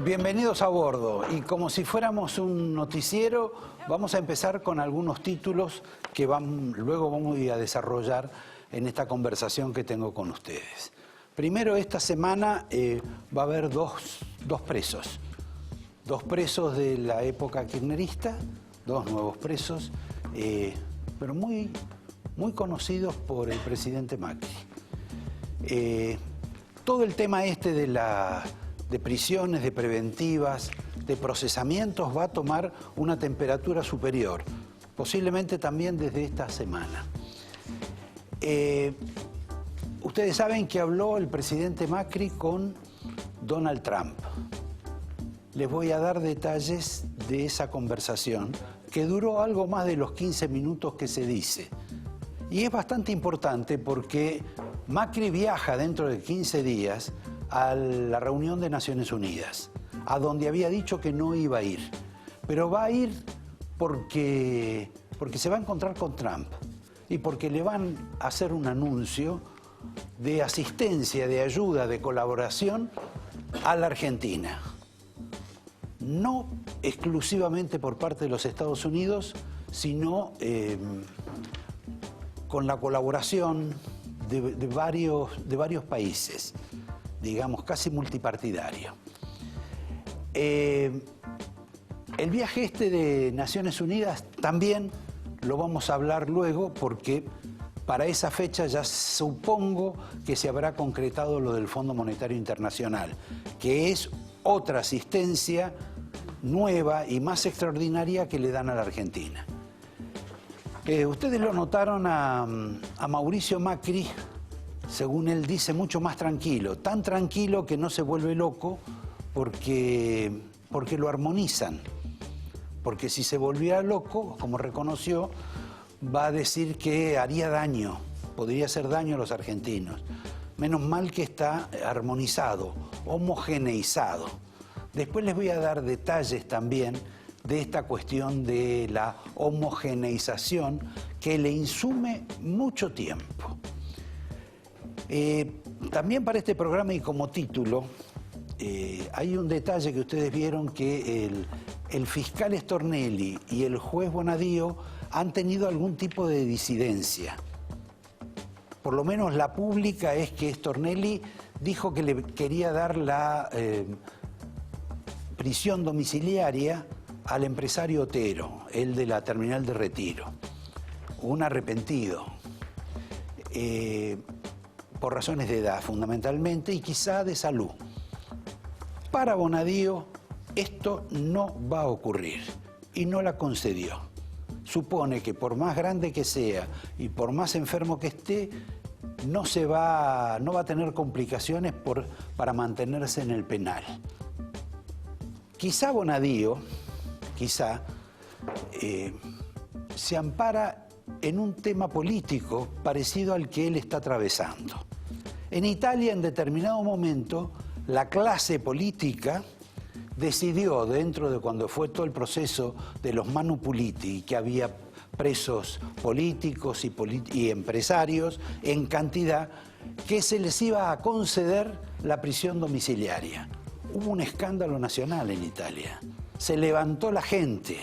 Bienvenidos a bordo, y como si fuéramos un noticiero, vamos a empezar con algunos títulos que luego vamos a desarrollar en esta conversación que tengo con ustedes. Primero, esta semana va a haber dos presos de la época kirchnerista, dos nuevos presos, pero muy conocidos por el presidente Macri. Todo el tema de prisiones, de preventivas, de procesamientos va a tomar una temperatura superior, posiblemente también desde esta semana. Ustedes saben que habló el presidente Macri con Donald Trump. Les voy a dar detalles de esa conversación, que duró algo más de los 15 minutos que se dice. Y es bastante importante porque Macri viaja dentro de 15 días a la reunión de Naciones Unidas, a donde había dicho que no iba a ir. Pero va a ir porque se va a encontrar con Trump y porque le van a hacer un anuncio de asistencia, de ayuda, de colaboración a la Argentina. No exclusivamente por parte de los Estados Unidos, sino con la colaboración de varios países, digamos, casi multipartidario. El viaje de Naciones Unidas también lo vamos a hablar luego, porque para esa fecha ya supongo que se habrá concretado lo del Fondo Monetario Internacional, que es otra asistencia nueva y más extraordinaria que le dan a la Argentina. Ustedes lo notaron a Mauricio Macri, según él dice, mucho más tranquilo. Tan tranquilo que no se vuelve loco porque lo armonizan. Porque si se volviera loco, como reconoció, va a decir que haría daño, podría hacer daño a los argentinos. Menos mal que está armonizado, homogeneizado. Después les voy a dar detalles también de esta cuestión de la homogeneización que le insume mucho tiempo. También para este programa y como título, hay un detalle que ustedes vieron, que el fiscal Stornelli y el juez Bonadío han tenido algún tipo de disidencia. Por lo menos la pública es que Stornelli dijo que le quería dar la prisión domiciliaria al empresario Otero, el de la terminal de Retiro, un arrepentido, por razones de edad fundamentalmente y quizá de salud. Para Bonadío esto no va a ocurrir y no la concedió. Supone que por más grande que sea y por más enfermo que esté, no va a tener complicaciones para mantenerse en el penal. Quizá Bonadío se ampara en un tema político parecido al que él está atravesando. En Italia, en determinado momento, la clase política decidió, dentro de cuando fue todo el proceso de los Manu Puliti, que había presos políticos y empresarios en cantidad, que se les iba a conceder la prisión domiciliaria. Hubo un escándalo nacional en Italia. Se levantó la gente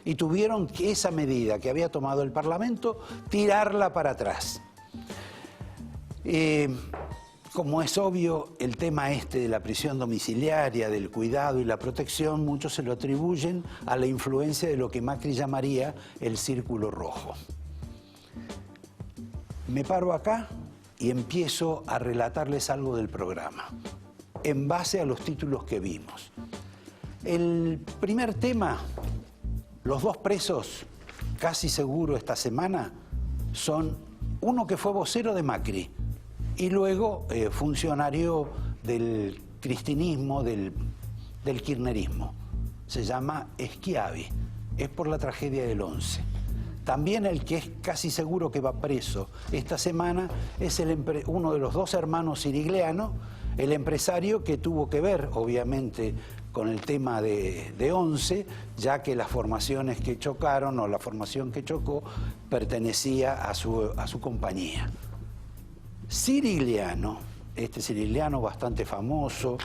y tuvieron que esa medida que había tomado el Parlamento, tirarla para atrás. Como es obvio, el tema de la prisión domiciliaria, del cuidado y la protección, muchos se lo atribuyen a la influencia de lo que Macri llamaría el círculo rojo. Me paro acá y empiezo a relatarles algo del programa, en base a los títulos que vimos. El primer tema, los dos presos, casi seguro esta semana, son uno que fue vocero de Macri y luego funcionario del cristinismo, del kirchnerismo. Se llama Schiavi, es por la tragedia del 11. También el que es casi seguro que va preso esta semana es uno de los dos hermanos Sirigliano, el empresario que tuvo que ver, obviamente, con el tema de 11, ya que las formaciones que chocaron o la formación que chocó pertenecía a su compañía. Sirigliano, Sirigliano bastante famoso,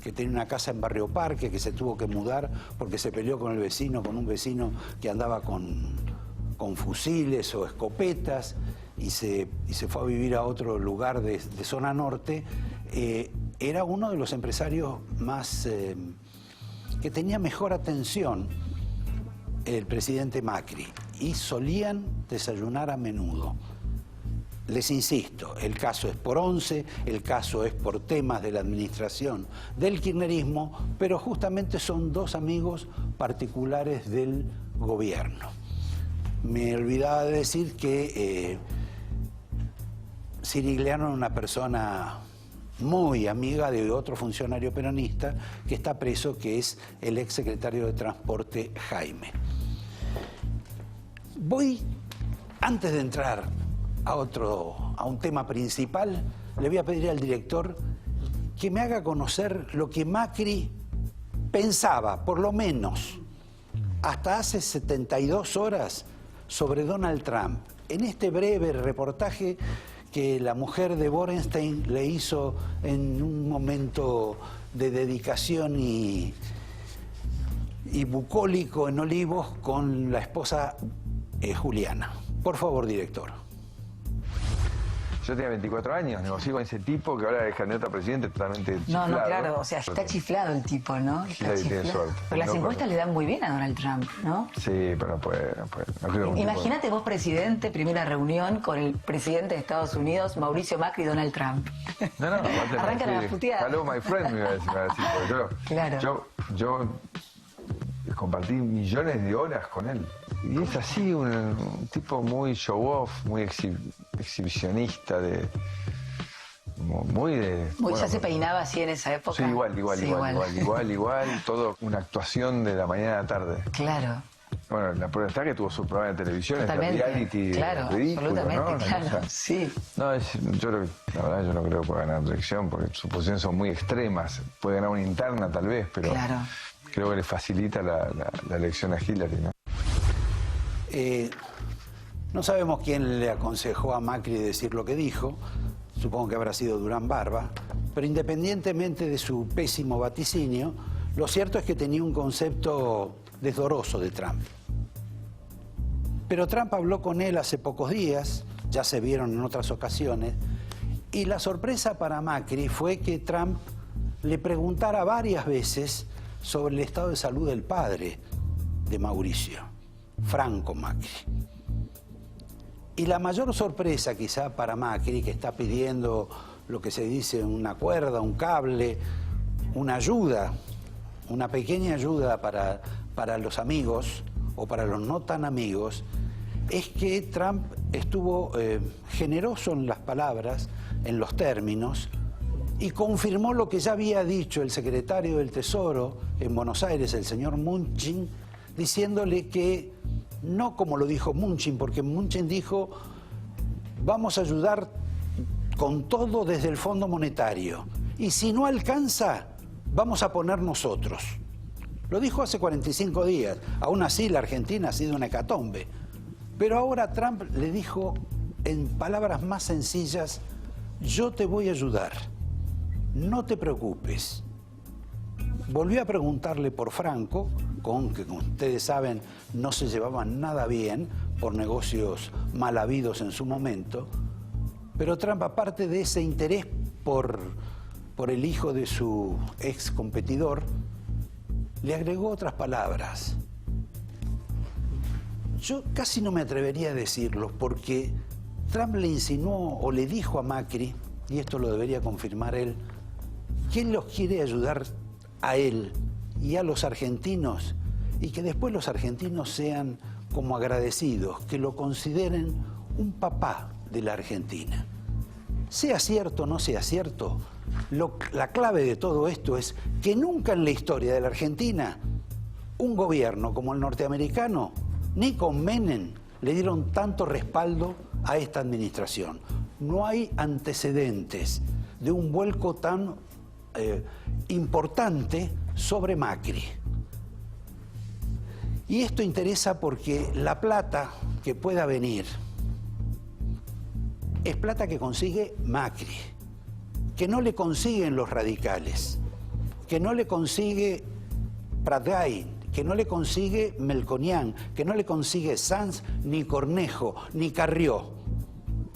que tenía una casa en Barrio Parque, que se tuvo que mudar porque se peleó con el vecino, con un vecino que andaba con fusiles o escopetas, y se fue a vivir a otro lugar de zona norte. Era uno de los empresarios más que tenía mejor atención el presidente Macri, y solían desayunar a menudo. Les insisto, el caso es por 11, el caso es por temas de la administración del kirchnerismo, pero justamente son dos amigos particulares del gobierno. Me olvidaba de decir que Cirigliano era una persona muy amiga de otro funcionario peronista que está preso, que es el ex secretario de Transporte Jaime. Antes de entrar a un tema principal, le voy a pedir al director que me haga conocer lo que Macri pensaba, por lo menos hasta hace 72 horas, sobre Donald Trump. En este breve reportaje que la mujer de Borenstein le hizo en un momento de dedicación y bucólico en Olivos con la esposa Juliana. Por favor, director. Yo tenía 24 años, negocié con ese tipo que ahora es candidato a presidente totalmente chiflado. No, claro, o sea, está chiflado el tipo, ¿no? Está tiene suerte. Pero las encuestas le dan muy bien a Donald Trump, ¿no? Sí, pero no puede. No creo. Imagínate vos, presidente, primera reunión con el presidente de Estados Unidos, Mauricio Macri y Donald Trump. No, Arrancan a putear. Hello, my friend, me iba a decir. Claro. Yo compartí millones de horas con él. Y es así, un tipo muy show-off, muy exhibicionista, ¿Ya se peinaba así en esa época? Sí, igual, todo una actuación de la mañana a la tarde. Claro. Bueno, la prueba está que tuvo su programa de televisión, este reality, claro, ridículo, absolutamente, ¿no? claro, sí. No, yo no creo que pueda ganar la elección, porque sus posiciones son muy extremas. Puede ganar una interna tal vez, pero claro, creo que le facilita la elección a Hillary, ¿no? No sabemos quién le aconsejó a Macri decir lo que dijo, supongo que habrá sido Durán Barba, pero independientemente de su pésimo vaticinio, lo cierto es que tenía un concepto desdoroso de Trump. Pero Trump habló con él hace pocos días, ya se vieron en otras ocasiones, y la sorpresa para Macri fue que Trump le preguntara varias veces sobre el estado de salud del padre de Mauricio, Franco Macri. Y la mayor sorpresa quizá para Macri, que está pidiendo lo que se dice una cuerda, un cable, una ayuda, una pequeña ayuda para los amigos o para los no tan amigos, es que Trump estuvo generoso en las palabras, en los términos, y confirmó lo que ya había dicho el secretario del Tesoro en Buenos Aires, el señor Mnuchin, diciéndole que no como lo dijo Mnuchin, porque Mnuchin dijo: vamos a ayudar con todo desde el Fondo Monetario, y si no alcanza, vamos a poner nosotros. Lo dijo hace 45 días, aún así la Argentina ha sido una hecatombe. Pero ahora Trump le dijo en palabras más sencillas: yo te voy a ayudar, no te preocupes. Volvió a preguntarle por Franco, con que, como ustedes saben, no se llevaban nada bien por negocios mal habidos en su momento, pero Trump, aparte de ese interés por el hijo de su ex competidor, le agregó otras palabras. Yo casi no me atrevería a decirlo, porque Trump le insinuó o le dijo a Macri, y esto lo debería confirmar él, que él los quiere ayudar a él y a los argentinos, y que después los argentinos sean como agradecidos, que lo consideren un papá de la Argentina. Sea cierto o no sea cierto, la clave de todo esto es que nunca en la historia de la Argentina un gobierno como el norteamericano, ni con Menem, le dieron tanto respaldo a esta administración. No hay antecedentes de un vuelco tan importante sobre Macri. Y esto interesa porque la plata que pueda venir es plata que consigue Macri, que no le consiguen los radicales, que no le consigue Pratgay, que no le consigue Melconian, que no le consigue Sanz, ni Cornejo, ni Carrió.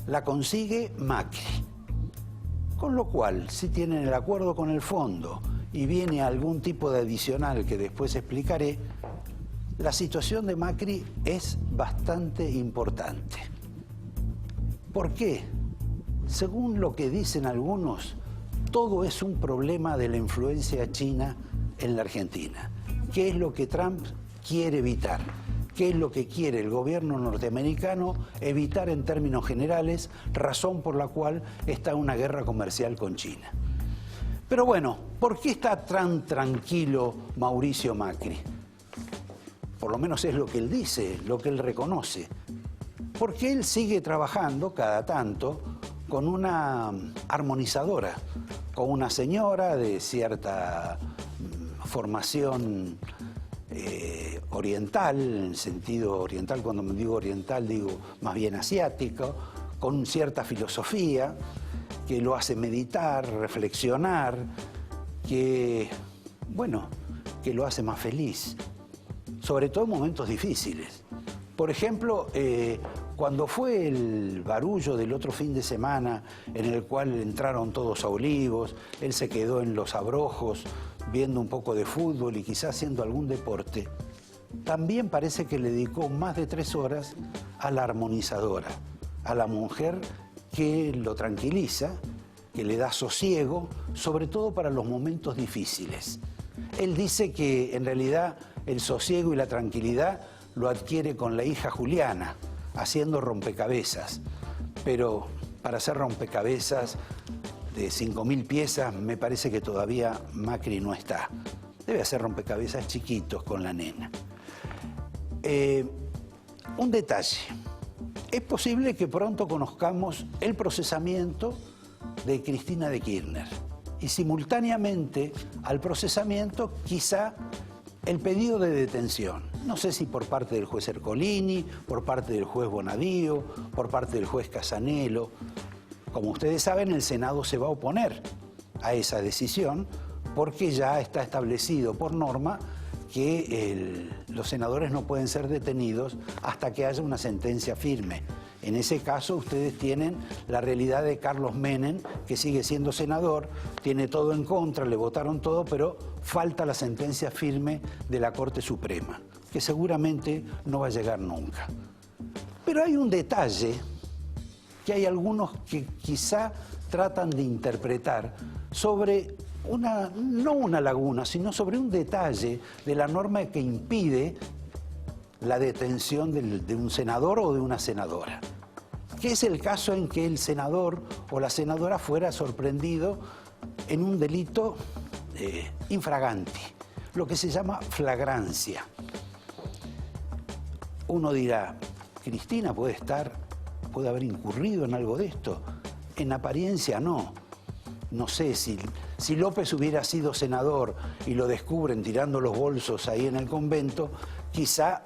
La consigue Macri. Con lo cual, si tienen el acuerdo con el fondo y viene algún tipo de adicional que después explicaré, la situación de Macri es bastante importante. ¿Por qué? Según lo que dicen algunos, todo es un problema de la influencia china en la Argentina. ¿Qué es lo que Trump quiere evitar? ¿Qué es lo que quiere el gobierno norteamericano evitar en términos generales? Razón por la cual está una guerra comercial con China. Pero bueno, ¿por qué está tan tranquilo Mauricio Macri? Por lo menos es lo que él dice, lo que él reconoce. Porque él sigue trabajando cada tanto con una armonizadora, con una señora de cierta formación oriental, en el sentido oriental, cuando me digo oriental digo más bien asiático, con cierta filosofía que lo hace meditar, reflexionar, que, bueno, que lo hace más feliz, sobre todo en momentos difíciles. Por ejemplo, cuando fue el barullo del otro fin de semana en el cual entraron todos a Olivos, él se quedó en Los Abrojos viendo un poco de fútbol y quizás haciendo algún deporte, también parece que le dedicó más de 3 horas a la armonizadora, a la mujer que lo tranquiliza, que le da sosiego, sobre todo para los momentos difíciles. Él dice que en realidad el sosiego y la tranquilidad lo adquiere con la hija Juliana, haciendo rompecabezas. Pero para hacer rompecabezas de 5.000 piezas, me parece que todavía Macri no está. Debe hacer rompecabezas chiquitos con la nena. Un detalle. Es posible que pronto conozcamos el procesamiento de Cristina de Kirchner. Y simultáneamente al procesamiento, quizá el pedido de detención. No sé si por parte del juez Ercolini, por parte del juez Bonadío, por parte del juez Casanelo. Como ustedes saben, el Senado se va a oponer a esa decisión porque ya está establecido por norma que los senadores no pueden ser detenidos hasta que haya una sentencia firme. En ese caso, ustedes tienen la realidad de Carlos Menem, que sigue siendo senador, tiene todo en contra, le votaron todo, pero falta la sentencia firme de la Corte Suprema, que seguramente no va a llegar nunca. Pero hay un detalle que hay algunos que quizá tratan de interpretar sobre no una laguna, sino sobre un detalle de la norma que impide la detención de un senador o de una senadora, que es el caso en que el senador o la senadora fuera sorprendido en un delito infraganti, lo que se llama flagrancia. Uno dirá, Cristina puede haber incurrido en algo de esto. En apariencia no. No sé, si López hubiera sido senador y lo descubren tirando los bolsos ahí en el convento, quizá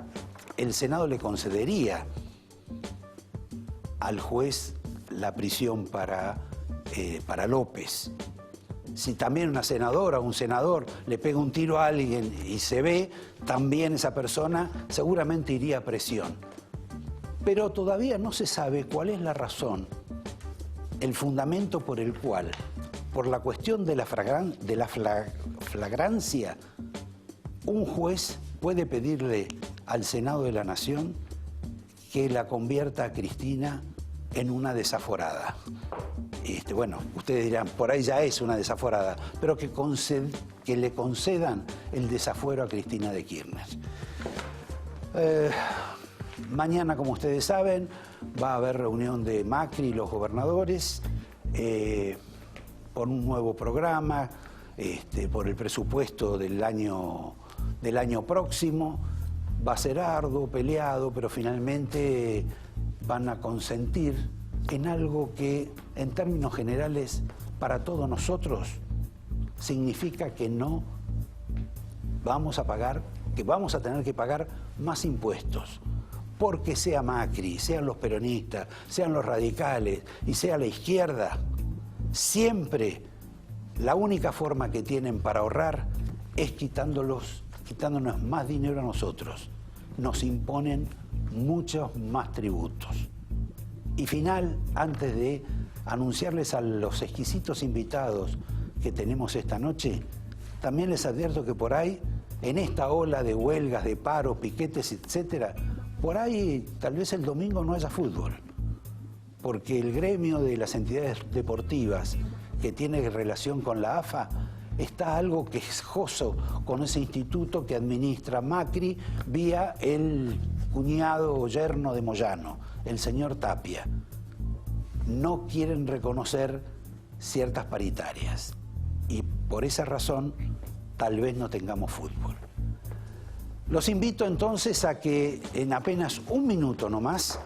el Senado le concedería al juez la prisión para López. Si también una senadora o un senador le pega un tiro a alguien y se ve, también esa persona seguramente iría a prisión. Pero todavía no se sabe cuál es la razón, el fundamento por el cual, por la cuestión de la flagrancia, un juez puede pedirle al Senado de la Nación que la convierta a Cristina en una desaforada. Bueno, ustedes dirán, por ahí ya es una desaforada, pero que le concedan el desafuero a Cristina de Kirchner. Mañana, como ustedes saben, va a haber reunión de Macri y los gobernadores por un nuevo programa, por el presupuesto del año próximo. Va a ser arduo, peleado, pero finalmente van a consentir en algo que, en términos generales, para todos nosotros, significa que no vamos a pagar, que vamos a tener que pagar más impuestos. Porque sea Macri, sean los peronistas, sean los radicales y sea la izquierda, siempre la única forma que tienen para ahorrar es quitándonos más dinero a nosotros. Nos imponen muchos más tributos. Y final, antes de anunciarles a los exquisitos invitados que tenemos esta noche, también les advierto que por ahí, en esta ola de huelgas, de paros, piquetes, etcétera, por ahí tal vez el domingo no haya fútbol, porque el gremio de las entidades deportivas que tiene relación con la AFA está algo quejoso con ese instituto que administra Macri vía el cuñado o yerno de Moyano, el señor Tapia. No quieren reconocer ciertas paritarias y por esa razón tal vez no tengamos fútbol. Los invito entonces a que en apenas un minuto nomás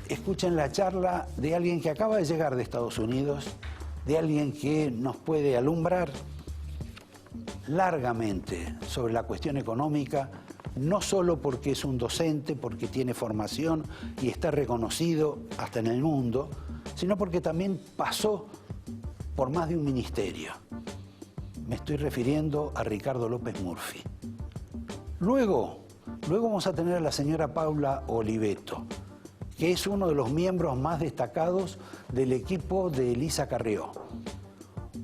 escuchen la charla de alguien que acaba de llegar de Estados Unidos, de alguien que nos puede alumbrar largamente sobre la cuestión económica, no solo porque es un docente, porque tiene formación y está reconocido hasta en el mundo, sino porque también pasó por más de un ministerio. Me estoy refiriendo a Ricardo López Murphy. Luego vamos a tener a la señora Paula Oliveto, que es uno de los miembros más destacados del equipo de Elisa Carrió.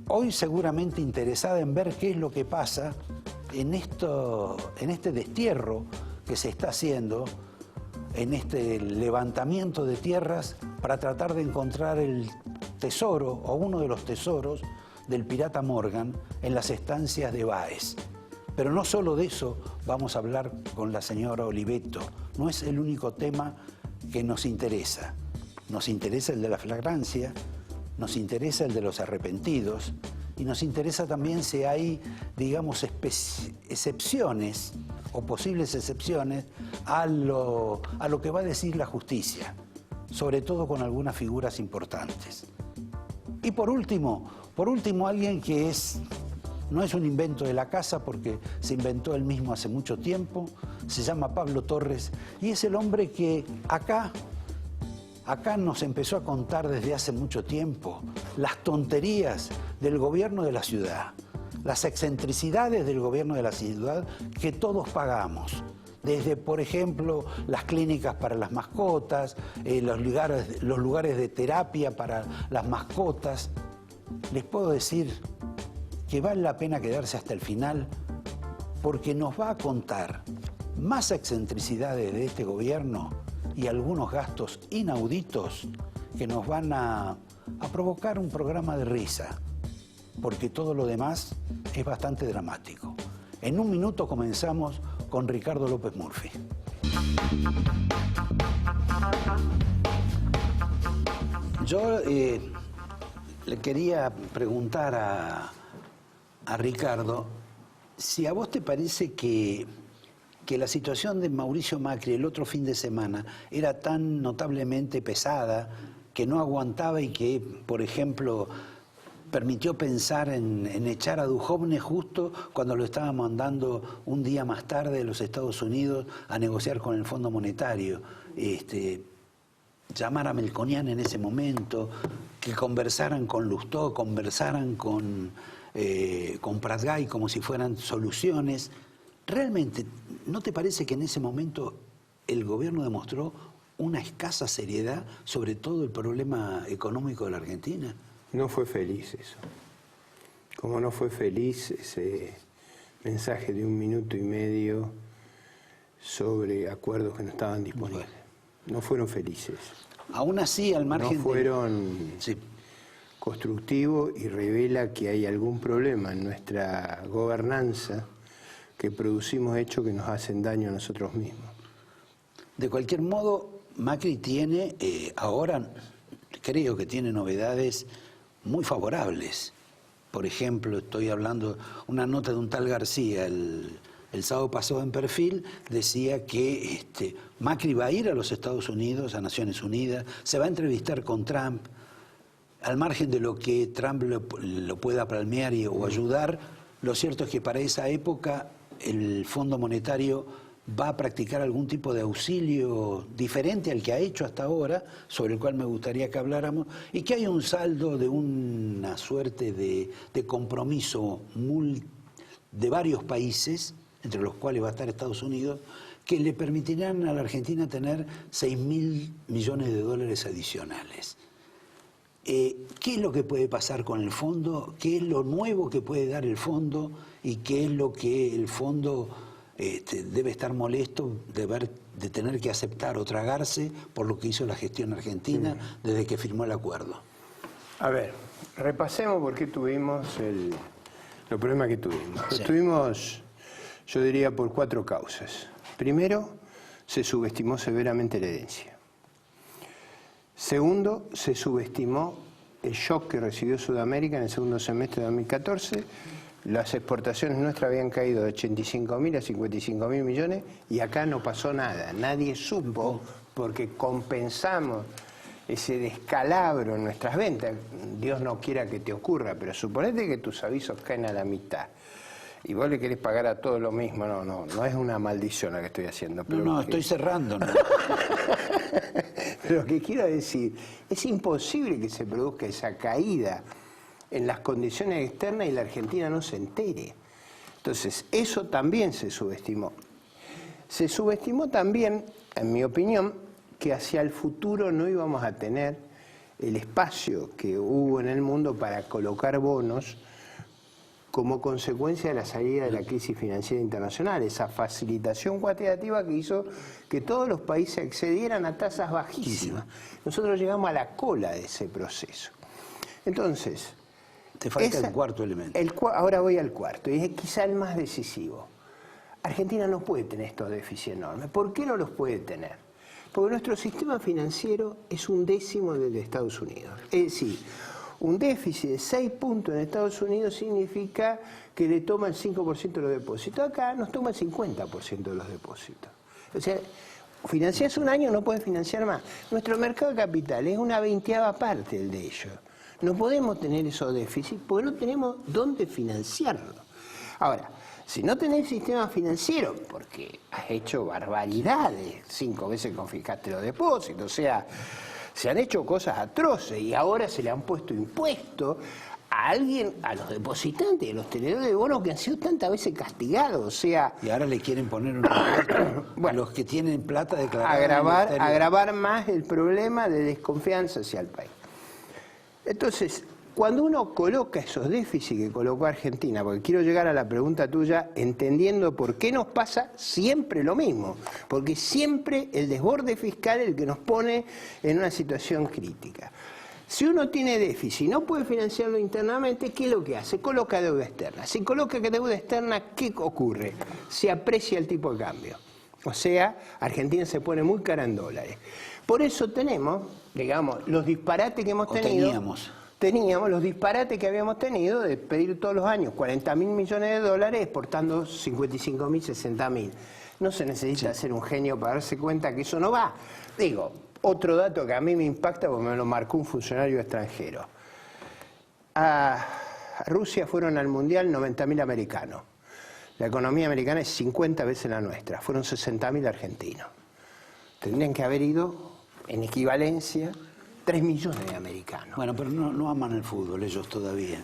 Hoy seguramente interesada en ver qué es lo que pasa en este destierro que se está haciendo, en este levantamiento de tierras para tratar de encontrar el tesoro o uno de los tesoros del pirata Morgan en las estancias de Báez. Pero no solo de eso vamos a hablar con la señora Oliveto, no es el único tema que nos interesa. Nos interesa el de la flagrancia, nos interesa el de los arrepentidos y nos interesa también si hay, digamos, excepciones o posibles excepciones a lo que va a decir la justicia, sobre todo con algunas figuras importantes. Y por último alguien que no es un invento de la casa porque se inventó él mismo hace mucho tiempo, se llama Pablo Torres y es el hombre que acá nos empezó a contar desde hace mucho tiempo las tonterías del gobierno de la ciudad, las excentricidades del gobierno de la ciudad que todos pagamos. Desde, por ejemplo, las clínicas para las mascotas, los lugares de terapia para las mascotas. Les puedo decir que vale la pena quedarse hasta el final porque nos va a contar más excentricidades de este gobierno y algunos gastos inauditos que nos van a provocar un programa de risa, porque todo lo demás es bastante dramático. En un minuto comenzamos con Ricardo López Murphy. Yo le quería preguntar a Ricardo si a vos te parece que la situación de Mauricio Macri el otro fin de semana era tan notablemente pesada que no aguantaba y que, por ejemplo, permitió pensar en echar a Duhovne justo cuando lo estaban mandando un día más tarde de los Estados Unidos a negociar con el Fondo Monetario. Llamar a Melconian en ese momento, que conversaran con Lustó, conversaran con Pratgay como si fueran soluciones. ¿Realmente no te parece que en ese momento el gobierno demostró una escasa seriedad sobre todo el problema económico de la Argentina? No fue feliz eso. Como no fue feliz ese mensaje de 1 minuto y medio sobre acuerdos que no estaban disponibles. No fueron felices. Aún así, al margen no fueron constructivos y revela que hay algún problema en nuestra gobernanza que producimos hechos que nos hacen daño a nosotros mismos. De cualquier modo, Macri tiene, ahora creo que tiene novedades muy favorables. Por ejemplo, estoy hablando una nota de un tal García, el sábado pasado en Perfil, decía que Macri va a ir a los Estados Unidos, a Naciones Unidas, se va a entrevistar con Trump, al margen de lo que Trump lo pueda palmear o ayudar. Lo cierto es que para esa época el Fondo Monetario va a practicar algún tipo de auxilio diferente al que ha hecho hasta ahora, sobre el cual me gustaría que habláramos, y que hay un saldo de una suerte de compromiso de varios países, entre los cuales va a estar Estados Unidos, que le permitirán a la Argentina tener 6.000 millones de dólares adicionales. ¿Qué es lo que puede pasar con el fondo? ¿Qué es lo nuevo que puede dar el fondo? ¿Y qué es lo que el fondo debe estar molesto de tener que aceptar o tragarse por lo que hizo la gestión argentina desde que firmó el acuerdo? A ver, repasemos por qué tuvimos los problemas que tuvimos. Sí. Los tuvimos, yo diría, por 4 causas. Primero, se subestimó severamente la herencia. Segundo, se subestimó el shock que recibió Sudamérica en el segundo semestre de 2014. Las exportaciones nuestras habían caído de 85.000 a 55.000 millones y acá no pasó nada. Nadie supo porque compensamos ese descalabro en nuestras ventas. Dios no quiera que te ocurra, pero suponete que tus avisos caen a la mitad y vos le querés pagar a todos lo mismo. No es una maldición lo que estoy haciendo. Pero No, estoy cerrando. ¿No? Pero lo que quiero decir, es imposible que se produzca esa caída en las condiciones externas y la Argentina no se entere. Entonces, eso también se subestimó. Se subestimó también, en mi opinión, que hacia el futuro no íbamos a tener el espacio que hubo en el mundo para colocar bonos como consecuencia de la salida de la crisis financiera internacional, esa facilitación cuantitativa que hizo que todos los países accedieran a tasas bajísimas. Nosotros llegamos a la cola de ese proceso. Entonces, te falta el cuarto elemento. Ahora voy al cuarto, y es quizá el más decisivo. Argentina no puede tener estos déficits enormes. ¿Por qué no los puede tener? Porque nuestro sistema financiero es 1/10 del de Estados Unidos. Es decir, un déficit de 6 puntos en Estados Unidos significa que le toma el 5% de los depósitos. Acá nos toma el 50% de los depósitos. O sea, financias un año, no puedes financiar más. Nuestro mercado de capital es una 20ª parte del de ellos. No podemos tener esos déficits porque no tenemos dónde financiarlo. Ahora, si no tenés sistema financiero, porque has hecho barbaridades, 5 veces confiscaste los depósitos, o sea, se han hecho cosas atroces y ahora se le han puesto impuestos a alguien, a los depositantes, a los tenedores de bonos que han sido tantas veces castigados, o sea... Y ahora le quieren poner un impuesto a los que tienen plata declarada. Agravar más el problema de desconfianza hacia el país. Entonces, cuando uno coloca esos déficits que colocó Argentina, porque quiero llegar a la pregunta tuya entendiendo por qué nos pasa siempre lo mismo, porque siempre el desborde fiscal es el que nos pone en una situación crítica. Si uno tiene déficit y no puede financiarlo internamente, ¿qué es lo que hace? Coloca deuda externa. Si coloca deuda externa, ¿qué ocurre? Se aprecia el tipo de cambio. O sea, Argentina se pone muy cara en dólares. Por eso tenemos, digamos, los disparates que hemos tenido. Teníamos los disparates que habíamos tenido de pedir todos los años 40.000 millones de dólares exportando 55.000, 60.000. No se necesita ser un genio para darse cuenta que eso no va. Digo, otro dato que a mí me impacta porque me lo marcó un funcionario extranjero. A Rusia fueron al Mundial 90.000 americanos. La economía americana es 50 veces la nuestra. Fueron 60.000 argentinos. Tendrían que haber ido en equivalencia 3 millones de americanos. Bueno, pero no aman el fútbol ellos todavía.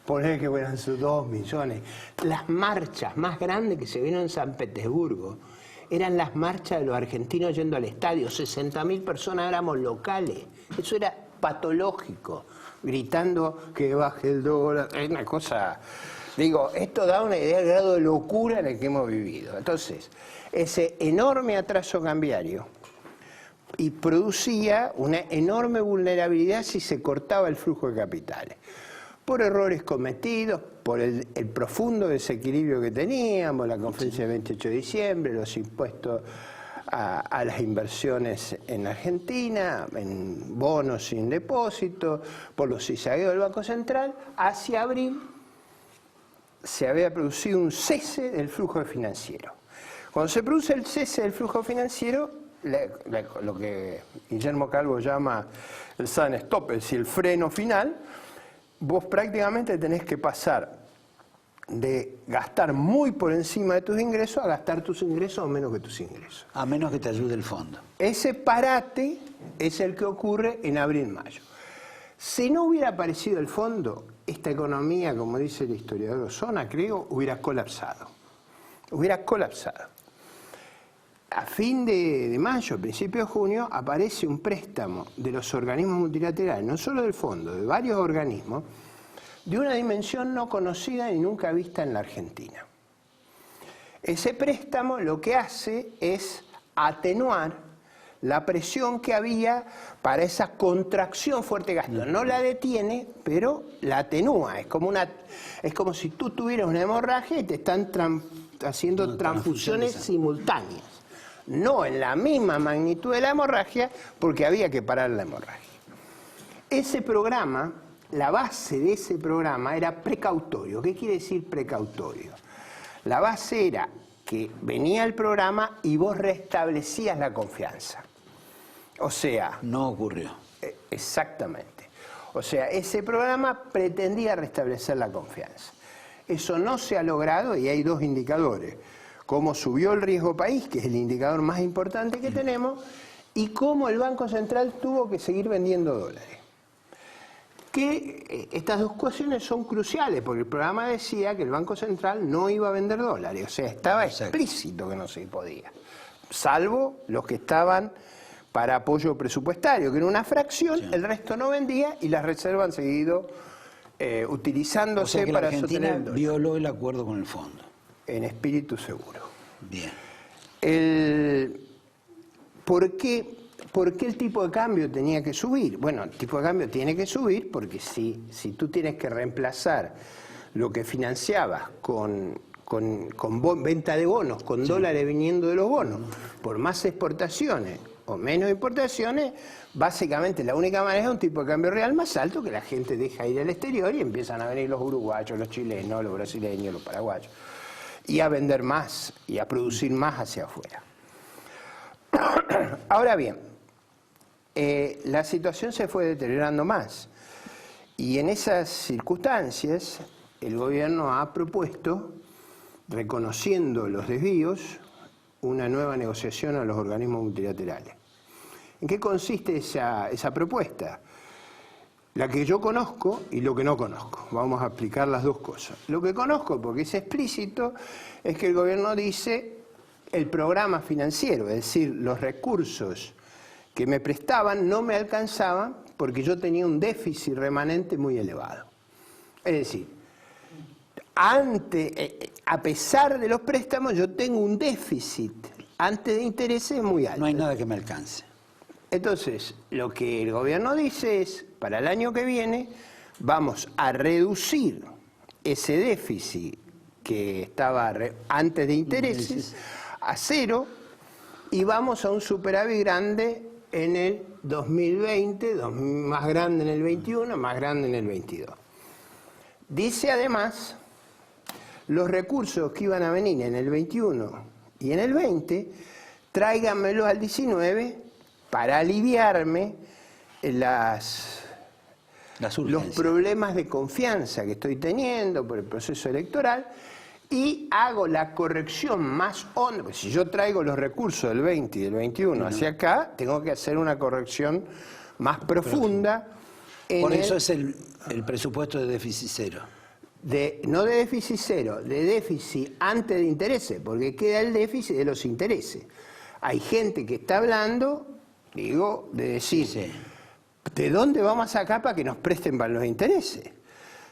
Poner que fueran sus 2 millones. Las marchas más grandes que se vieron en San Petersburgo eran las marchas de los argentinos yendo al estadio. 60.000 personas éramos locales. Eso era patológico. Gritando que baje el dólar. Es una cosa... Digo, esto da una idea del grado de locura en el que hemos vivido. Entonces, ese enorme atraso cambiario y producía una enorme vulnerabilidad si se cortaba el flujo de capitales. Por errores cometidos, por el profundo desequilibrio que teníamos, la conferencia del 28 de diciembre, los impuestos a las inversiones en Argentina, en bonos sin depósito, por los cizagueos del Banco Central, hacia abril se había producido un cese del flujo financiero. Cuando se produce el cese del flujo financiero, lo que Guillermo Calvo llama el sudden stop, es decir, el freno final, vos prácticamente tenés que pasar de gastar muy por encima de tus ingresos a gastar tus ingresos o menos que tus ingresos. A menos que te ayude el fondo. Ese parate es el que ocurre en abril-mayo. Si no hubiera aparecido el fondo, esta economía, como dice el historiador Osona, creo, hubiera colapsado. Hubiera colapsado. A fin de mayo, principio de junio, aparece un préstamo de los organismos multilaterales, no solo del fondo, de varios organismos, de una dimensión no conocida y nunca vista en la Argentina. Ese préstamo lo que hace es atenuar la presión que había para esa contracción fuerte de gasto. No la detiene, pero la atenúa. Es como si tú tuvieras una hemorragia y te están haciendo transfusiones simultáneas. No en la misma magnitud de la hemorragia, porque había que parar la hemorragia. Ese programa, la base de ese programa era precautorio. ¿Qué quiere decir precautorio? La base era que venía el programa y vos restablecías la confianza. O sea... No ocurrió. Exactamente. O sea, ese programa pretendía restablecer la confianza. Eso no se ha logrado y hay dos indicadores. Cómo subió el riesgo país, que es el indicador más importante que tenemos, y cómo el Banco Central tuvo que seguir vendiendo dólares. Que estas dos cuestiones son cruciales, porque el programa decía que el Banco Central no iba a vender dólares, o sea, estaba explícito que no se podía, salvo los que estaban para apoyo presupuestario, que era una fracción, el resto no vendía y las reservas han seguido utilizándose, o sea que para la Argentina sostener el dólar. Violó el acuerdo con el fondo. En espíritu seguro. Bien. ¿Por qué el tipo de cambio tenía que subir? Bueno, el tipo de cambio tiene que subir porque si tú tienes que reemplazar lo que financiabas con venta de bonos, con dólares viniendo de los bonos, por más exportaciones o menos importaciones, básicamente la única manera es un tipo de cambio real más alto, que la gente deja ir al exterior y empiezan a venir los uruguayos, los chilenos, los brasileños, los paraguayos, y a vender más y a producir más hacia afuera. Ahora bien, la situación se fue deteriorando más y en esas circunstancias el gobierno ha propuesto, reconociendo los desvíos, una nueva negociación a los organismos multilaterales. ¿En qué consiste esa propuesta? La que yo conozco y lo que no conozco. Vamos a explicar las dos cosas. Lo que conozco, porque es explícito, es que el gobierno dice el programa financiero, es decir, los recursos que me prestaban no me alcanzaban porque yo tenía un déficit remanente muy elevado. Es decir, a pesar de los préstamos yo tengo un déficit antes de intereses muy alto. No hay nada que me alcance. Entonces, lo que el gobierno dice es, para el año que viene vamos a reducir ese déficit que estaba antes de intereses a cero y vamos a un superávit grande en el 2020, más grande en el 21, más grande en el 22. Dice además, los recursos que iban a venir en el 21 y en el 20, tráiganmelos al 19 para aliviarme los problemas de confianza que estoy teniendo por el proceso electoral y hago la corrección más honda. Porque si yo traigo los recursos del 20 y del 21 hacia acá, tengo que hacer una corrección más profunda. Por eso es el presupuesto de déficit cero. No de déficit cero, de déficit antes de intereses, porque queda el déficit de los intereses. Hay gente que está hablando, digo, de decir, ¿de dónde vamos a sacar para que nos presten para los intereses?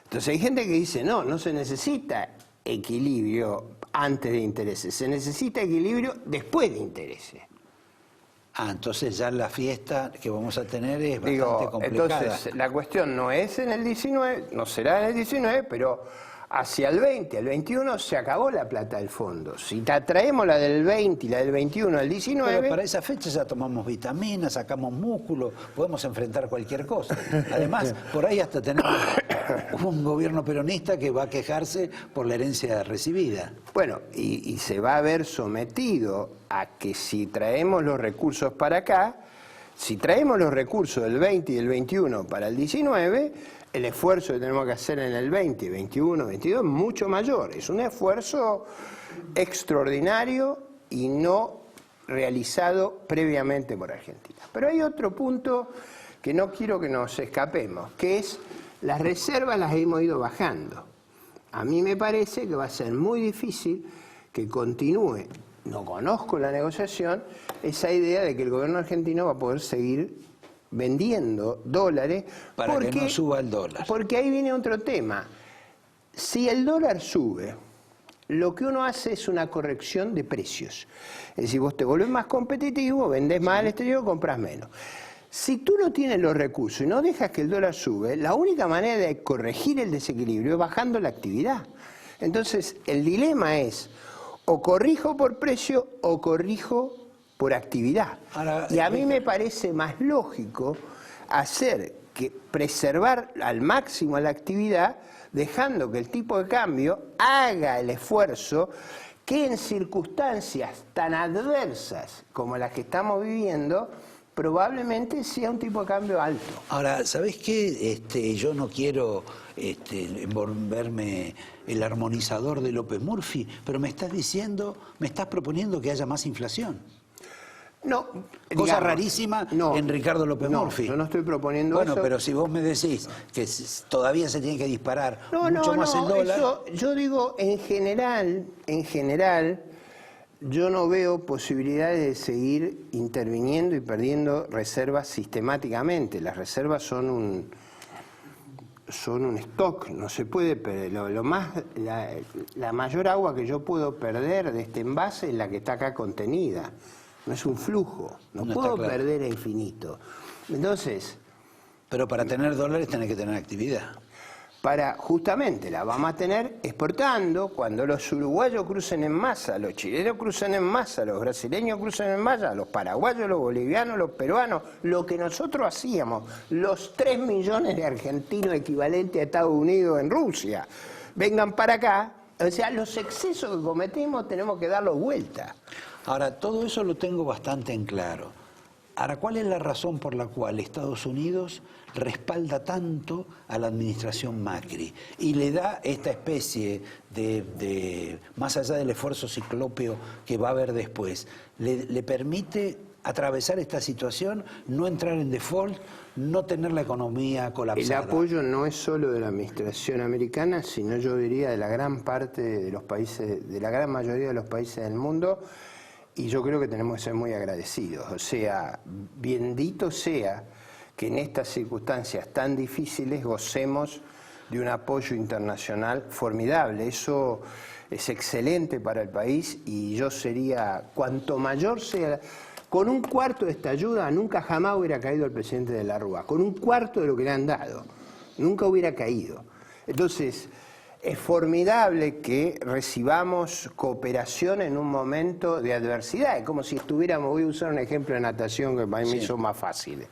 Entonces hay gente que dice, no se necesita equilibrio antes de intereses, se necesita equilibrio después de intereses. Entonces ya la fiesta que vamos a tener es bastante complicada. Entonces la cuestión no es en el 19, no será en el 19, pero hacia el 20, el 21 se acabó la plata del fondo. Si traemos la del 20 y la del 21 al 19... Pero para esa fecha ya tomamos vitaminas, sacamos músculo, podemos enfrentar cualquier cosa. Además, por ahí hasta tenemos un gobierno peronista que va a quejarse por la herencia recibida. Bueno, y se va a ver sometido a que si traemos los recursos para acá, Si traemos los recursos del 20 y del 21 para el 19, el esfuerzo que tenemos que hacer en el 20, 21, 22 es mucho mayor. Es un esfuerzo extraordinario y no realizado previamente por Argentina. Pero hay otro punto que no quiero que nos escapemos, que es las reservas las hemos ido bajando. A mí me parece que va a ser muy difícil que continúe, no conozco la negociación, esa idea de que el gobierno argentino va a poder seguir vendiendo dólares para que no suba el dólar. Porque ahí viene otro tema. Si el dólar sube, lo que uno hace es una corrección de precios. Es decir, vos te volvés más competitivo, vendés más al exterior, compras menos. Si tú no tienes los recursos y no dejas que el dólar sube, la única manera de corregir el desequilibrio es bajando la actividad. Entonces, el dilema es, o corrijo por precio o corrijo por actividad. Ahora, y a mí me parece más lógico hacer que preservar al máximo la actividad, dejando que el tipo de cambio haga el esfuerzo que en circunstancias tan adversas como las que estamos viviendo, probablemente sea un tipo de cambio alto. Ahora, ¿sabés qué? Yo no quiero envolverme el armonizador de López Murphy, pero me estás proponiendo que haya más inflación. No, cosa rarísima en Ricardo López Murphy. Yo no estoy proponiendo eso. Bueno, pero si vos me decís que todavía se tiene que disparar mucho más el dólar. Eso, yo digo, en general, yo no veo posibilidades de seguir interviniendo y perdiendo reservas sistemáticamente. Las reservas son un stock, no se puede perder. La mayor agua que yo puedo perder de este envase es la que está acá contenida. No es un flujo, no puedo perder a infinito. Entonces... Pero para tener dólares tenés que tener actividad. Justamente la vamos a tener exportando cuando los uruguayos crucen en masa, los chilenos crucen en masa, los brasileños crucen en masa, los paraguayos, los bolivianos, los peruanos, lo que nosotros hacíamos, los 3 millones de argentinos equivalentes a Estados Unidos en Rusia, vengan para acá. O sea, los excesos que cometimos tenemos que darlos vuelta. Ahora, todo eso lo tengo bastante en claro. Ahora, ¿cuál es la razón por la cual Estados Unidos respalda tanto a la administración Macri y le da esta especie de más allá del esfuerzo ciclópeo que va a haber después, le permite atravesar esta situación, no entrar en default, no tener la economía colapsada? El apoyo no es solo de la administración americana, sino yo diría de la gran parte de los países, de la gran mayoría de los países del mundo. Y yo creo que tenemos que ser muy agradecidos. O sea, bendito sea que en estas circunstancias tan difíciles gocemos de un apoyo internacional formidable. Eso es excelente para el país y yo sería, cuanto mayor sea, con un cuarto de esta ayuda nunca jamás hubiera caído el presidente de la Rúa, con un cuarto de lo que le han dado, nunca hubiera caído. Entonces, es formidable que recibamos cooperación en un momento de adversidad. Es como si estuviéramos, voy a usar un ejemplo de natación que para mí son más fáciles.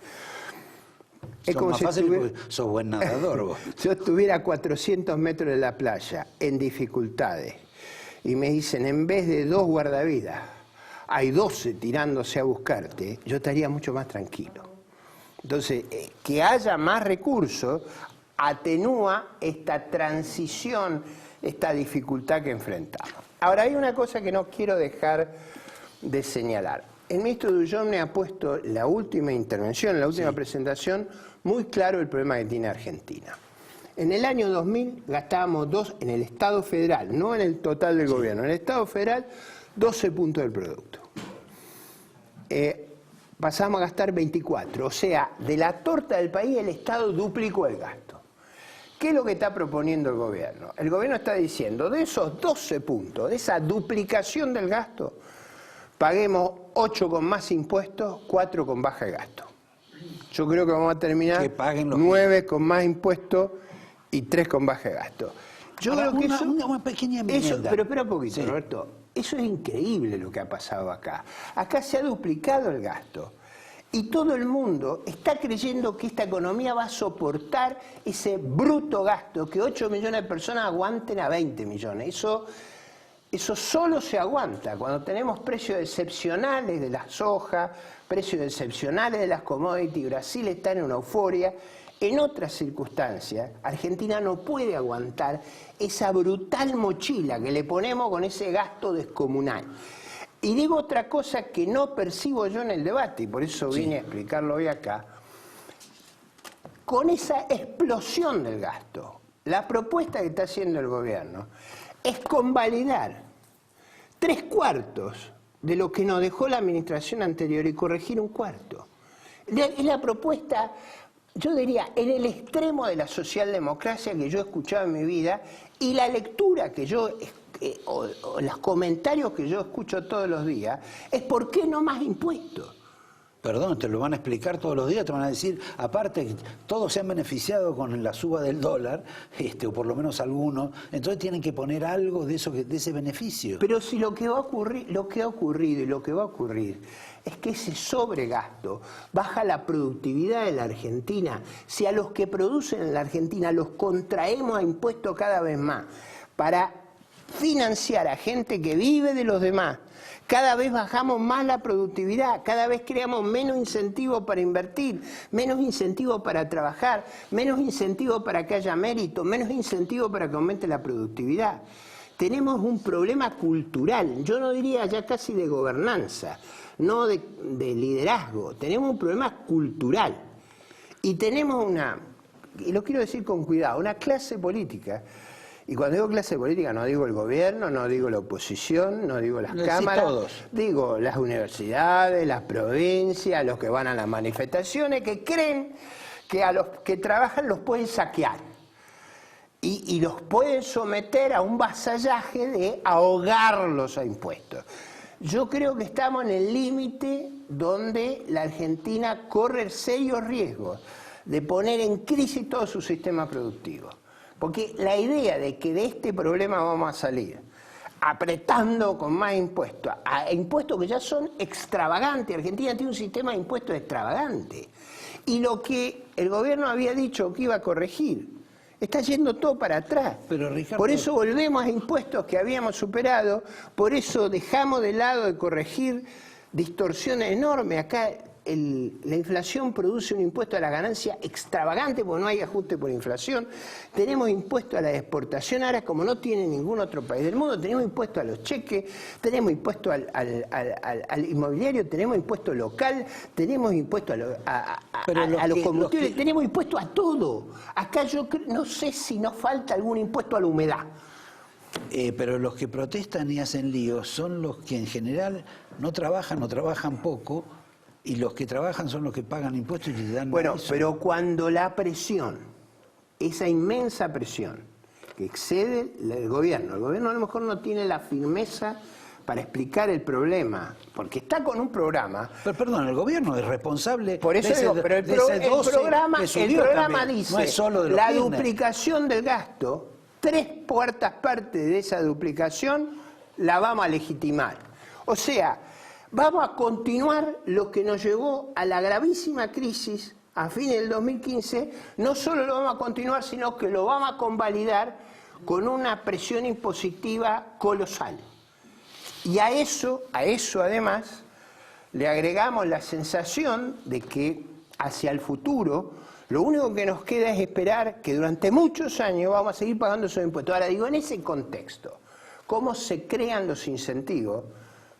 Es como si sos buen nadador vos. Yo estuviera a 400 metros de la playa, en dificultades, y me dicen, en vez de 2 guardavidas, hay 12 tirándose a buscarte, yo estaría mucho más tranquilo. Entonces, que haya más recursos atenúa esta transición, esta dificultad que enfrentamos. Ahora, hay una cosa que no quiero dejar de señalar. El ministro Dullón ha puesto en la última intervención, en la última presentación, muy claro el problema que tiene Argentina. En el año 2000 gastábamos en el Estado federal, no en el total del gobierno, en el Estado federal 12 puntos del producto. Pasamos a gastar 24, o sea, de la torta del país el Estado duplicó el gasto. ¿Qué es lo que está proponiendo el gobierno? El gobierno está diciendo, de esos 12 puntos, de esa duplicación del gasto, paguemos 8 con más impuestos, 4 con baja de gasto. Yo creo que vamos a terminar 9 con más impuestos y 3 con baja de gasto. Yo creo que una pequeña enmienda. Pero espera un poquito, Roberto. Eso es increíble lo que ha pasado acá. Acá se ha duplicado el gasto. Y todo el mundo está creyendo que esta economía va a soportar ese bruto gasto, que 8 millones de personas aguanten a 20 millones. Eso solo se aguanta cuando tenemos precios excepcionales de la soja, precios excepcionales de las commodities. Brasil está en una euforia. En otras circunstancias, Argentina no puede aguantar esa brutal mochila que le ponemos con ese gasto descomunal. Y digo otra cosa que no percibo yo en el debate, y por eso vine a explicarlo hoy acá. Con esa explosión del gasto, la propuesta que está haciendo el gobierno es convalidar 3/4 de lo que nos dejó la administración anterior y corregir 1/4. Es la propuesta, yo diría, en el extremo de la socialdemocracia que yo he escuchado en mi vida, y la lectura que yo, o los comentarios que yo escucho todos los días, es ¿por qué no más impuestos? Perdón, te lo van a explicar todos los días, te van a decir, aparte, todos se han beneficiado con la suba del dólar, o por lo menos algunos, entonces tienen que poner algo de eso, de ese beneficio. Pero si lo que ha ocurrido y lo que va a ocurrir es que ese sobregasto baja la productividad de la Argentina. Si a los que producen en la Argentina los contraemos a impuestos cada vez más para financiar a gente que vive de los demás, cada vez bajamos más la productividad, cada vez creamos menos incentivos para invertir, menos incentivos para trabajar, menos incentivos para que haya mérito, menos incentivos para que aumente la productividad. Tenemos un problema cultural, yo no diría ya casi de gobernanza, no de liderazgo, tenemos un problema cultural. Y tenemos y lo quiero decir con cuidado, una clase política. Y cuando digo clase política no digo el gobierno, no digo la oposición, no digo las cámaras, todos. Digo las universidades, las provincias, los que van a las manifestaciones, que creen que a los que trabajan los pueden saquear y los pueden someter a un vasallaje de ahogarlos a impuestos. Yo creo que estamos en el límite donde la Argentina corre serios riesgos de poner en crisis todo su sistema productivo. Porque la idea de que de este problema vamos a salir apretando con más impuestos, a impuestos que ya son extravagantes. Argentina tiene un sistema de impuestos extravagante. Y lo que el gobierno había dicho que iba a corregir, está yendo todo para atrás. Pero, Ricardo, por eso volvemos a impuestos que habíamos superado, por eso dejamos de lado de corregir distorsiones enormes. Acá la inflación produce un impuesto a la ganancia extravagante porque no hay ajuste por inflación. Tenemos impuesto a la exportación, ahora como no tiene ningún otro país del mundo, tenemos impuesto a los cheques, tenemos impuesto al inmobiliario, tenemos impuesto local, tenemos impuesto a los combustibles, tenemos impuesto a todo. Acá yo no sé si nos falta algún impuesto a la humedad. Pero los que protestan y hacen líos son los que en general no trabajan o trabajan poco, y los que trabajan son los que pagan impuestos y les dan... Bueno, eso. pero cuando la presión, esa inmensa presión que excede el gobierno a lo mejor no tiene la firmeza para explicar el problema, porque está con un programa... Pero perdón, el gobierno es responsable... Por eso digo, pero el programa dice, no es solo de los la Kirchner. duplicación del gasto, 3/4 de esa duplicación la vamos a legitimar. O sea, vamos a continuar lo que nos llevó a la gravísima crisis a fines del 2015, no solo lo vamos a continuar, sino que lo vamos a convalidar con una presión impositiva colosal. Y a eso además le agregamos la sensación de que hacia el futuro lo único que nos queda es esperar que durante muchos años vamos a seguir pagando esos impuestos. Ahora digo, en ese contexto, ¿cómo se crean los incentivos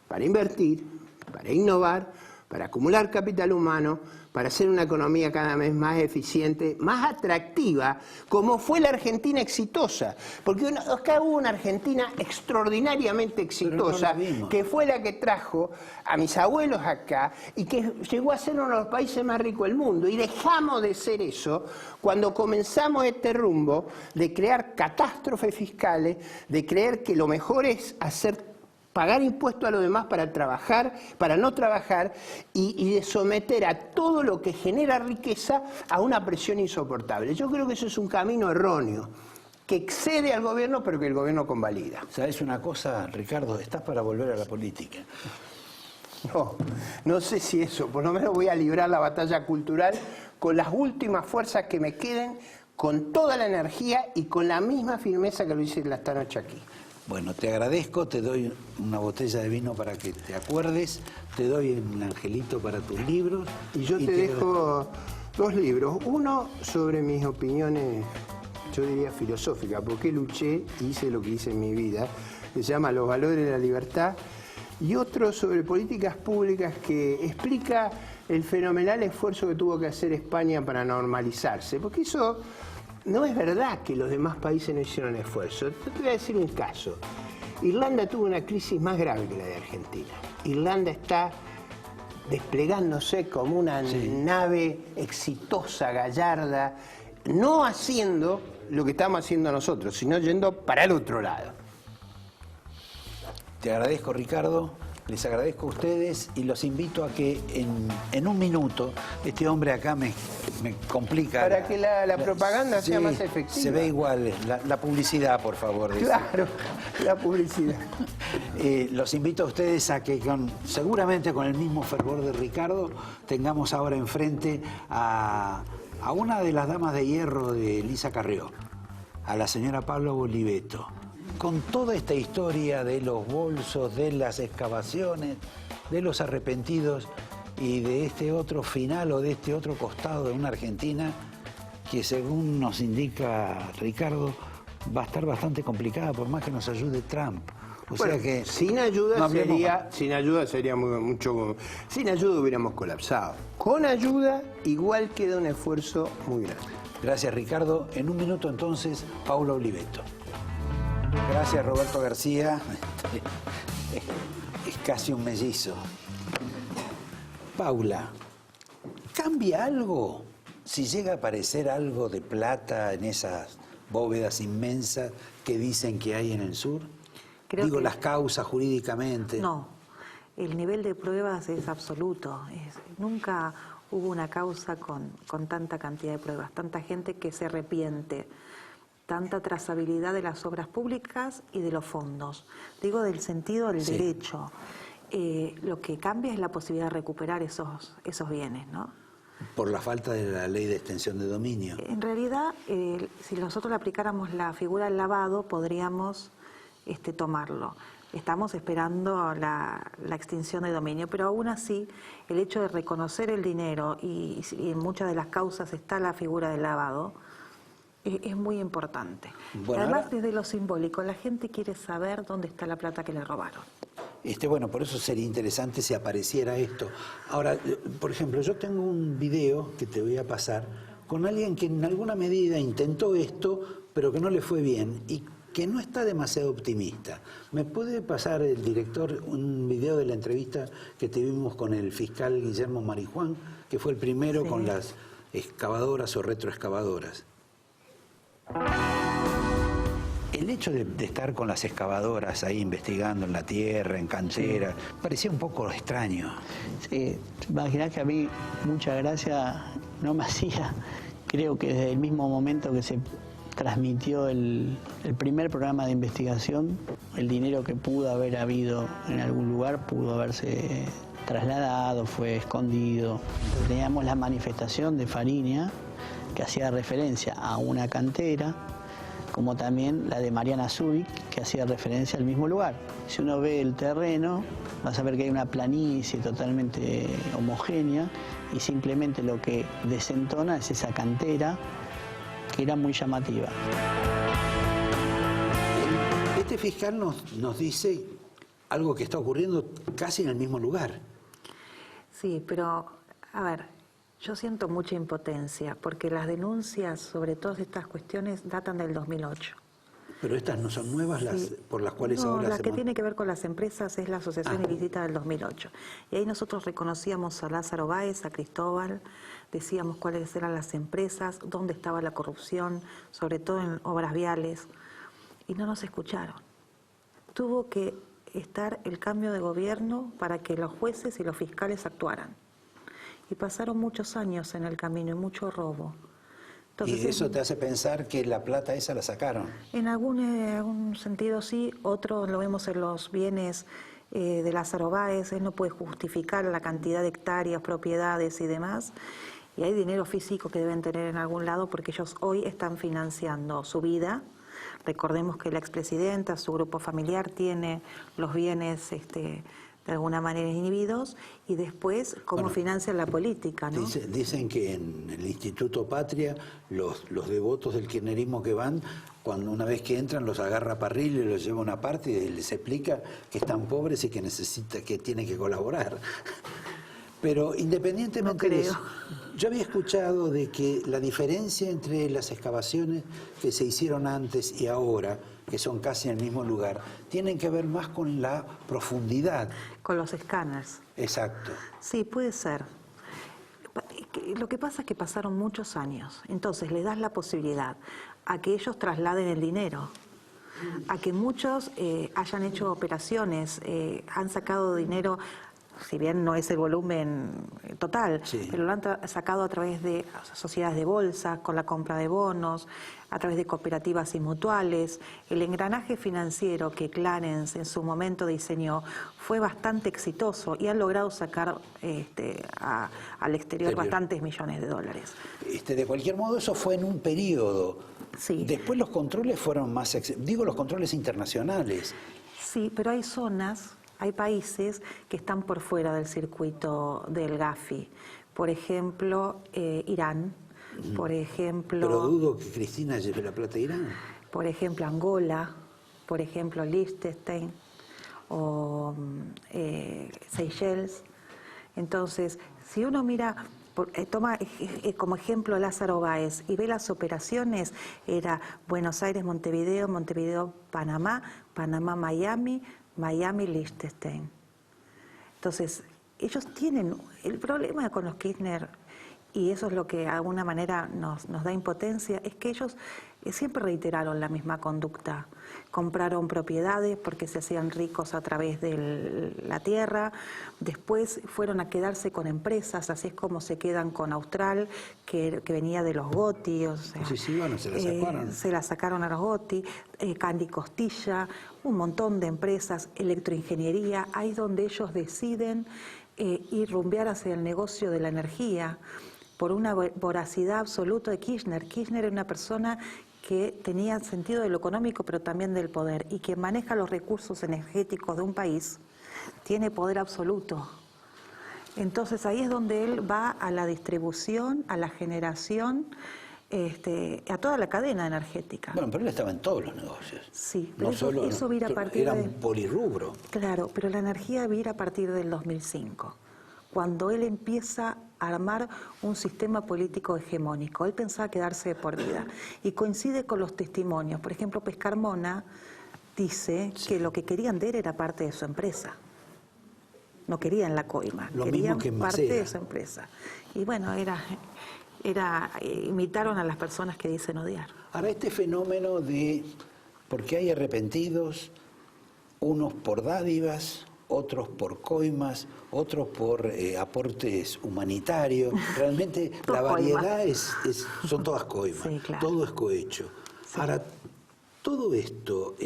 para invertir, para innovar, para acumular capital humano, para hacer una economía cada vez más eficiente, más atractiva, como fue la Argentina exitosa? Porque acá hubo una Argentina extraordinariamente exitosa, que fue la que trajo a mis abuelos acá y que llegó a ser uno de los países más ricos del mundo. Y dejamos de ser eso cuando comenzamos este rumbo de crear catástrofes fiscales, de creer que lo mejor es pagar impuestos a los demás para trabajar, para no trabajar, y de someter a todo lo que genera riqueza a una presión insoportable. Yo creo que eso es un camino erróneo, que excede al gobierno, pero que el gobierno convalida. ¿Sabes una cosa, Ricardo? Estás para volver a la política. No sé si eso, por lo menos voy a librar la batalla cultural con las últimas fuerzas que me queden, con toda la energía y con la misma firmeza que lo hice esta noche aquí. Bueno, te agradezco, te doy una botella de vino para que te acuerdes, te doy un angelito para tus libros. Y yo te dejo 2 libros. Uno sobre mis opiniones, yo diría filosóficas, porque luché y hice lo que hice en mi vida, que se llama Los valores de la libertad. Y otro sobre políticas públicas que explica el fenomenal esfuerzo que tuvo que hacer España para normalizarse. Porque eso no es verdad que los demás países no hicieron esfuerzo. Te voy a decir un caso. Irlanda tuvo una crisis más grave que la de Argentina. Irlanda está desplegándose como una nave exitosa, gallarda, no haciendo lo que estamos haciendo nosotros, sino yendo para el otro lado. Te agradezco, Ricardo, les agradezco a ustedes y los invito a que en un minuto, este hombre acá me complica. Para que la propaganda sea más efectiva. Se ve igual, la publicidad, por favor. Claro, la publicidad. Los invito a ustedes a que seguramente con el mismo fervor de Ricardo tengamos ahora enfrente a una de las damas de hierro de Elisa Carrió, a la señora Paula Oliveto, con toda esta historia de los bolsos, de las excavaciones, de los arrepentidos y de este otro final o de este otro costado de una Argentina que, según nos indica Ricardo, va a estar bastante complicada por más que nos ayude Trump. O sea que sin ayuda sería mucho. Sin ayuda hubiéramos colapsado. Con ayuda igual queda un esfuerzo muy grande. Gracias, Ricardo. En un minuto entonces, Paula Oliveto. Gracias, Roberto García. Es casi un mellizo. Paula, ¿cambia algo si llega a aparecer algo de plata en esas bóvedas inmensas que dicen que hay en el sur? Digo, las causas jurídicamente. No, el nivel de pruebas es absoluto. Nunca hubo una causa con tanta cantidad de pruebas, tanta gente que se arrepiente, tanta trazabilidad de las obras públicas y de los fondos. Digo, del sentido del derecho. Lo que cambia es la posibilidad de recuperar esos bienes, ¿no? Por la falta de la ley de extensión de dominio. En realidad, si nosotros le aplicáramos la figura del lavado, podríamos tomarlo. Estamos esperando la extinción de dominio, pero aún así, el hecho de reconocer el dinero y en muchas de las causas está la figura del lavado, es muy importante. Bueno, además, ahora, desde lo simbólico, la gente quiere saber dónde está la plata que le robaron. Bueno, por eso sería interesante si apareciera esto. Ahora, por ejemplo, yo tengo un video que te voy a pasar con alguien que en alguna medida intentó esto, pero que no le fue bien y que no está demasiado optimista. ¿Me puede pasar el director un video de la entrevista que tuvimos con el fiscal Guillermo Marijuán, que fue el primero con las excavadoras o retroexcavadoras? El hecho de estar con las excavadoras ahí investigando en la tierra, en cantera, parecía un poco extraño. Sí, te imaginás que a mí mucha gracia no me hacía. Creo que desde el mismo momento que se transmitió el primer programa de investigación, el dinero que pudo haber habido en algún lugar pudo haberse trasladado, fue escondido. Teníamos la manifestación de Fariña, que hacía referencia a una cantera, como también la de Mariana Zubik, que hacía referencia al mismo lugar. Si uno ve el terreno, vas a ver que hay una planicie totalmente homogénea y simplemente lo que desentona es esa cantera que era muy llamativa. Este fiscal nos dice algo que está ocurriendo casi en el mismo lugar. Sí, pero, a ver, yo siento mucha impotencia, porque las denuncias sobre todas estas cuestiones datan del 2008. Pero estas no son nuevas las por las cuales no, ahora la que tiene que ver con las empresas es la asociación ilícita del 2008. Y ahí nosotros reconocíamos a Lázaro Báez, a Cristóbal, decíamos cuáles eran las empresas, dónde estaba la corrupción, sobre todo en obras viales, y no nos escucharon. Tuvo que estar el cambio de gobierno para que los jueces y los fiscales actuaran. Y pasaron muchos años en el camino y mucho robo. Entonces, y eso te hace pensar que la plata esa la sacaron. En algún sentido sí, otro lo vemos en los bienes de Lázaro Báez, él no puede justificar la cantidad de hectáreas, propiedades y demás, y hay dinero físico que deben tener en algún lado porque ellos hoy están financiando su vida Recordemos que la expresidenta, su grupo familiar, tiene los bienes de alguna manera inhibidos, y después cómo financian la política, ¿no? Dicen que en el Instituto Patria los devotos del kirchnerismo que van, cuando una vez que entran los agarra Parrillo y los lleva a una parte y les explica que están pobres y que tienen que colaborar. Pero independientemente de eso, yo había escuchado de que la diferencia entre las excavaciones que se hicieron antes y ahora, que son casi en el mismo lugar, tienen que ver más con la profundidad. Con los escáneres. Exacto. Sí, puede ser. Lo que pasa es que pasaron muchos años, entonces le das la posibilidad a que ellos trasladen el dinero, a que muchos hayan hecho operaciones, han sacado dinero, si bien no es el volumen total, sí, pero lo han sacado a través de sociedades de bolsa, con la compra de bonos, a través de cooperativas y mutuales. El engranaje financiero que Clarence en su momento diseñó fue bastante exitoso y han logrado sacar al exterior bastantes millones de dólares. De cualquier modo, eso fue en un periodo. Sí. Después los controles fueron más, los controles internacionales. Sí, pero hay zonas, hay países que están por fuera del circuito del Gafi. Por ejemplo, Irán, por ejemplo... Pero dudo que Cristina lleve la plata a Irán. Por ejemplo, Angola, por ejemplo, Liechtenstein o Seychelles. Entonces, si uno mira... toma como ejemplo Lázaro Báez y ve las operaciones, era Buenos Aires, Montevideo, Montevideo, Panamá, Panamá, Miami, Miami, Liechtenstein. Entonces, ellos tienen el problema con los Kirchner, y eso es lo que de alguna manera nos da impotencia, es que ellos siempre reiteraron la misma conducta. Compraron propiedades porque se hacían ricos a través de la tierra, después fueron a quedarse con empresas, así es como se quedan con Austral, que venía de los Gotti, o sea, bueno, se la sacaron. Se la sacaron a los Gotti, Candy Costilla, un montón de empresas, electroingeniería, ahí es donde ellos deciden ir rumbear hacia el negocio de la energía, por una voracidad absoluta de Kirchner. Kirchner era una persona que tenía sentido de lo económico, pero también del poder, y quien maneja los recursos energéticos de un país tiene poder absoluto. Entonces ahí es donde él va a la distribución, a la generación, a toda la cadena energética. Bueno, pero él estaba en todos los negocios. Sí, pero no eso vira a partir era un polirrubro. Claro, pero la energía vira a partir del 2005, cuando él empieza a armar un sistema político hegemónico. Él pensaba quedarse de por vida y coincide con los testimonios. Por ejemplo, Pescarmona dice que lo que querían de él era parte de su empresa. No querían la coima, querían parte de su empresa. Y bueno, imitaron a las personas que dicen odiar. Ahora, este fenómeno porque hay arrepentidos, unos por dádivas, otros por coimas, otros por aportes humanitarios. Realmente la variedad son todas coimas, sí, claro. Todo es cohecho. Sí. Ahora, todo esto,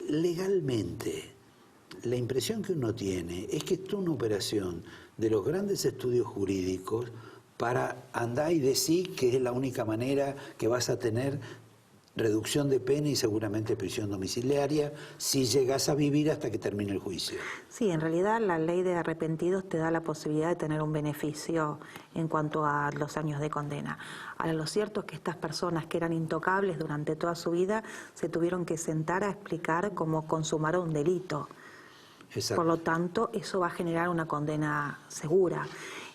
legalmente, la impresión que uno tiene es que esto es una operación de los grandes estudios jurídicos para andar y decir que es la única manera que vas a tener reducción de pena y seguramente prisión domiciliaria si llegas a vivir hasta que termine el juicio. Sí, en realidad la ley de arrepentidos te da la posibilidad de tener un beneficio en cuanto a los años de condena. Ahora, lo cierto es que estas personas que eran intocables durante toda su vida se tuvieron que sentar a explicar cómo consumaron un delito. Exacto. Por lo tanto, eso va a generar una condena segura.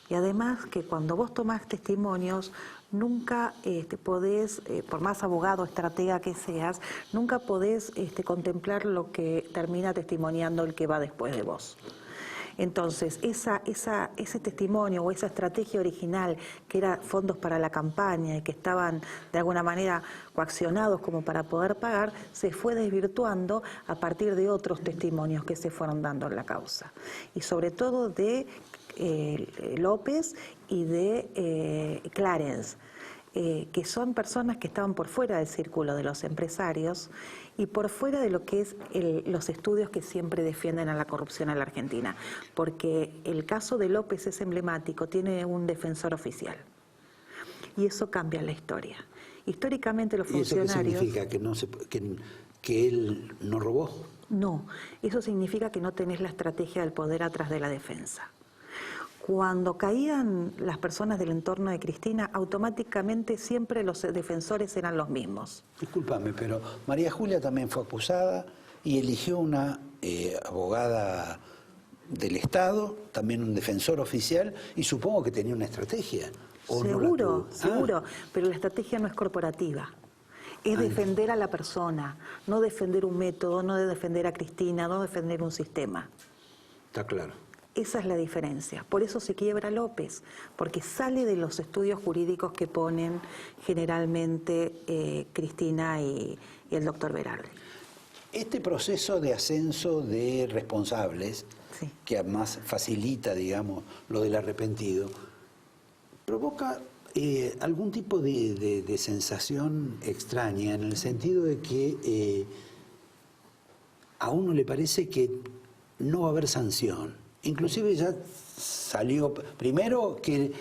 Y además que cuando vos tomás testimonios, nunca podés, por más abogado, estratega que seas, nunca podés contemplar lo que termina testimoniando el que va después de vos. Entonces, ese testimonio o esa estrategia original, que era fondos para la campaña y que estaban de alguna manera coaccionados como para poder pagar, se fue desvirtuando a partir de otros testimonios que se fueron dando en la causa. Y sobre todo de López y de Clarence, que son personas que estaban por fuera del círculo de los empresarios y por fuera de lo que es los estudios que siempre defienden a la corrupción en la Argentina, porque el caso de López es emblemático, tiene un defensor oficial y eso cambia la historia. Históricamente los ¿Y eso qué funcionarios... significa? ¿Que él no robó? No, eso significa que no tenés la estrategia del poder atrás de la defensa. Cuando caían las personas del entorno de Cristina, automáticamente siempre los defensores eran los mismos. Discúlpame, pero María Julia también fue acusada y eligió una abogada del Estado, también un defensor oficial, y supongo que tenía una estrategia. ¿O no la tuvo? Seguro, pero la estrategia no es corporativa. Es defender a la persona, no defender un método, no defender a Cristina, no defender un sistema. Está claro. Esa es la diferencia. Por eso se quiebra López, porque sale de los estudios jurídicos que ponen generalmente Cristina y el doctor Berardi. Este proceso de ascenso de responsables, Sí. que además facilita, digamos, lo del arrepentido, provoca algún tipo de sensación extraña, en el sentido de que a uno le parece que no va a haber sanción. Inclusive ya salió, primero que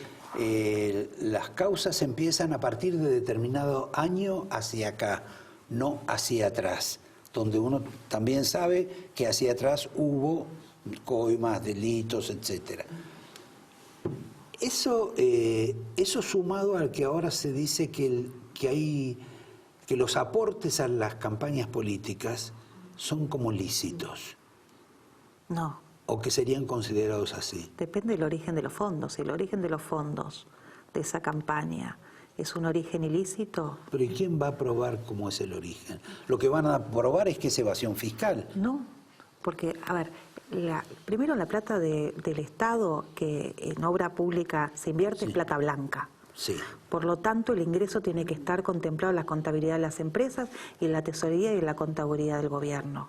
las causas empiezan a partir de determinado año hacia acá, no hacia atrás, donde uno también sabe que hacia atrás hubo coimas, delitos, etcétera. Eso sumado al que ahora se dice que los aportes a las campañas políticas son como lícitos. No. ¿O que serían considerados así? Depende del origen de los fondos. Si el origen de los fondos de esa campaña es un origen ilícito... Pero ¿y quién va a probar cómo es el origen? Lo que van a probar es que es evasión fiscal. No, porque, a ver, primero la plata del Estado que en obra pública se invierte es plata blanca. Sí. Por lo tanto, el ingreso tiene que estar contemplado en la contabilidad de las empresas y en la tesorería y en la contabilidad del gobierno.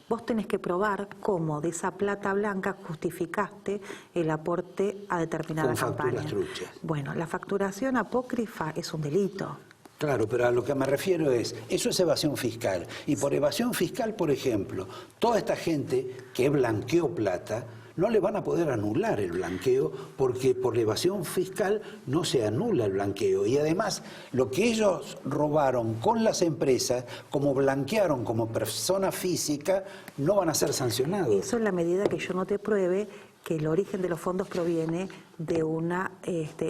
Vos tenés que probar cómo de esa plata blanca justificaste el aporte a determinada campaña. Con facturas truchas. Bueno, la facturación apócrifa es un delito. Claro, pero a lo que me refiero eso es evasión fiscal. Y por evasión fiscal, por ejemplo, toda esta gente que blanqueó plata, no le van a poder anular el blanqueo porque por la evasión fiscal no se anula el blanqueo. Y además, lo que ellos robaron con las empresas, como blanquearon como persona física, no van a ser sancionados. Eso en la medida que yo no te pruebe que el origen de los fondos proviene de una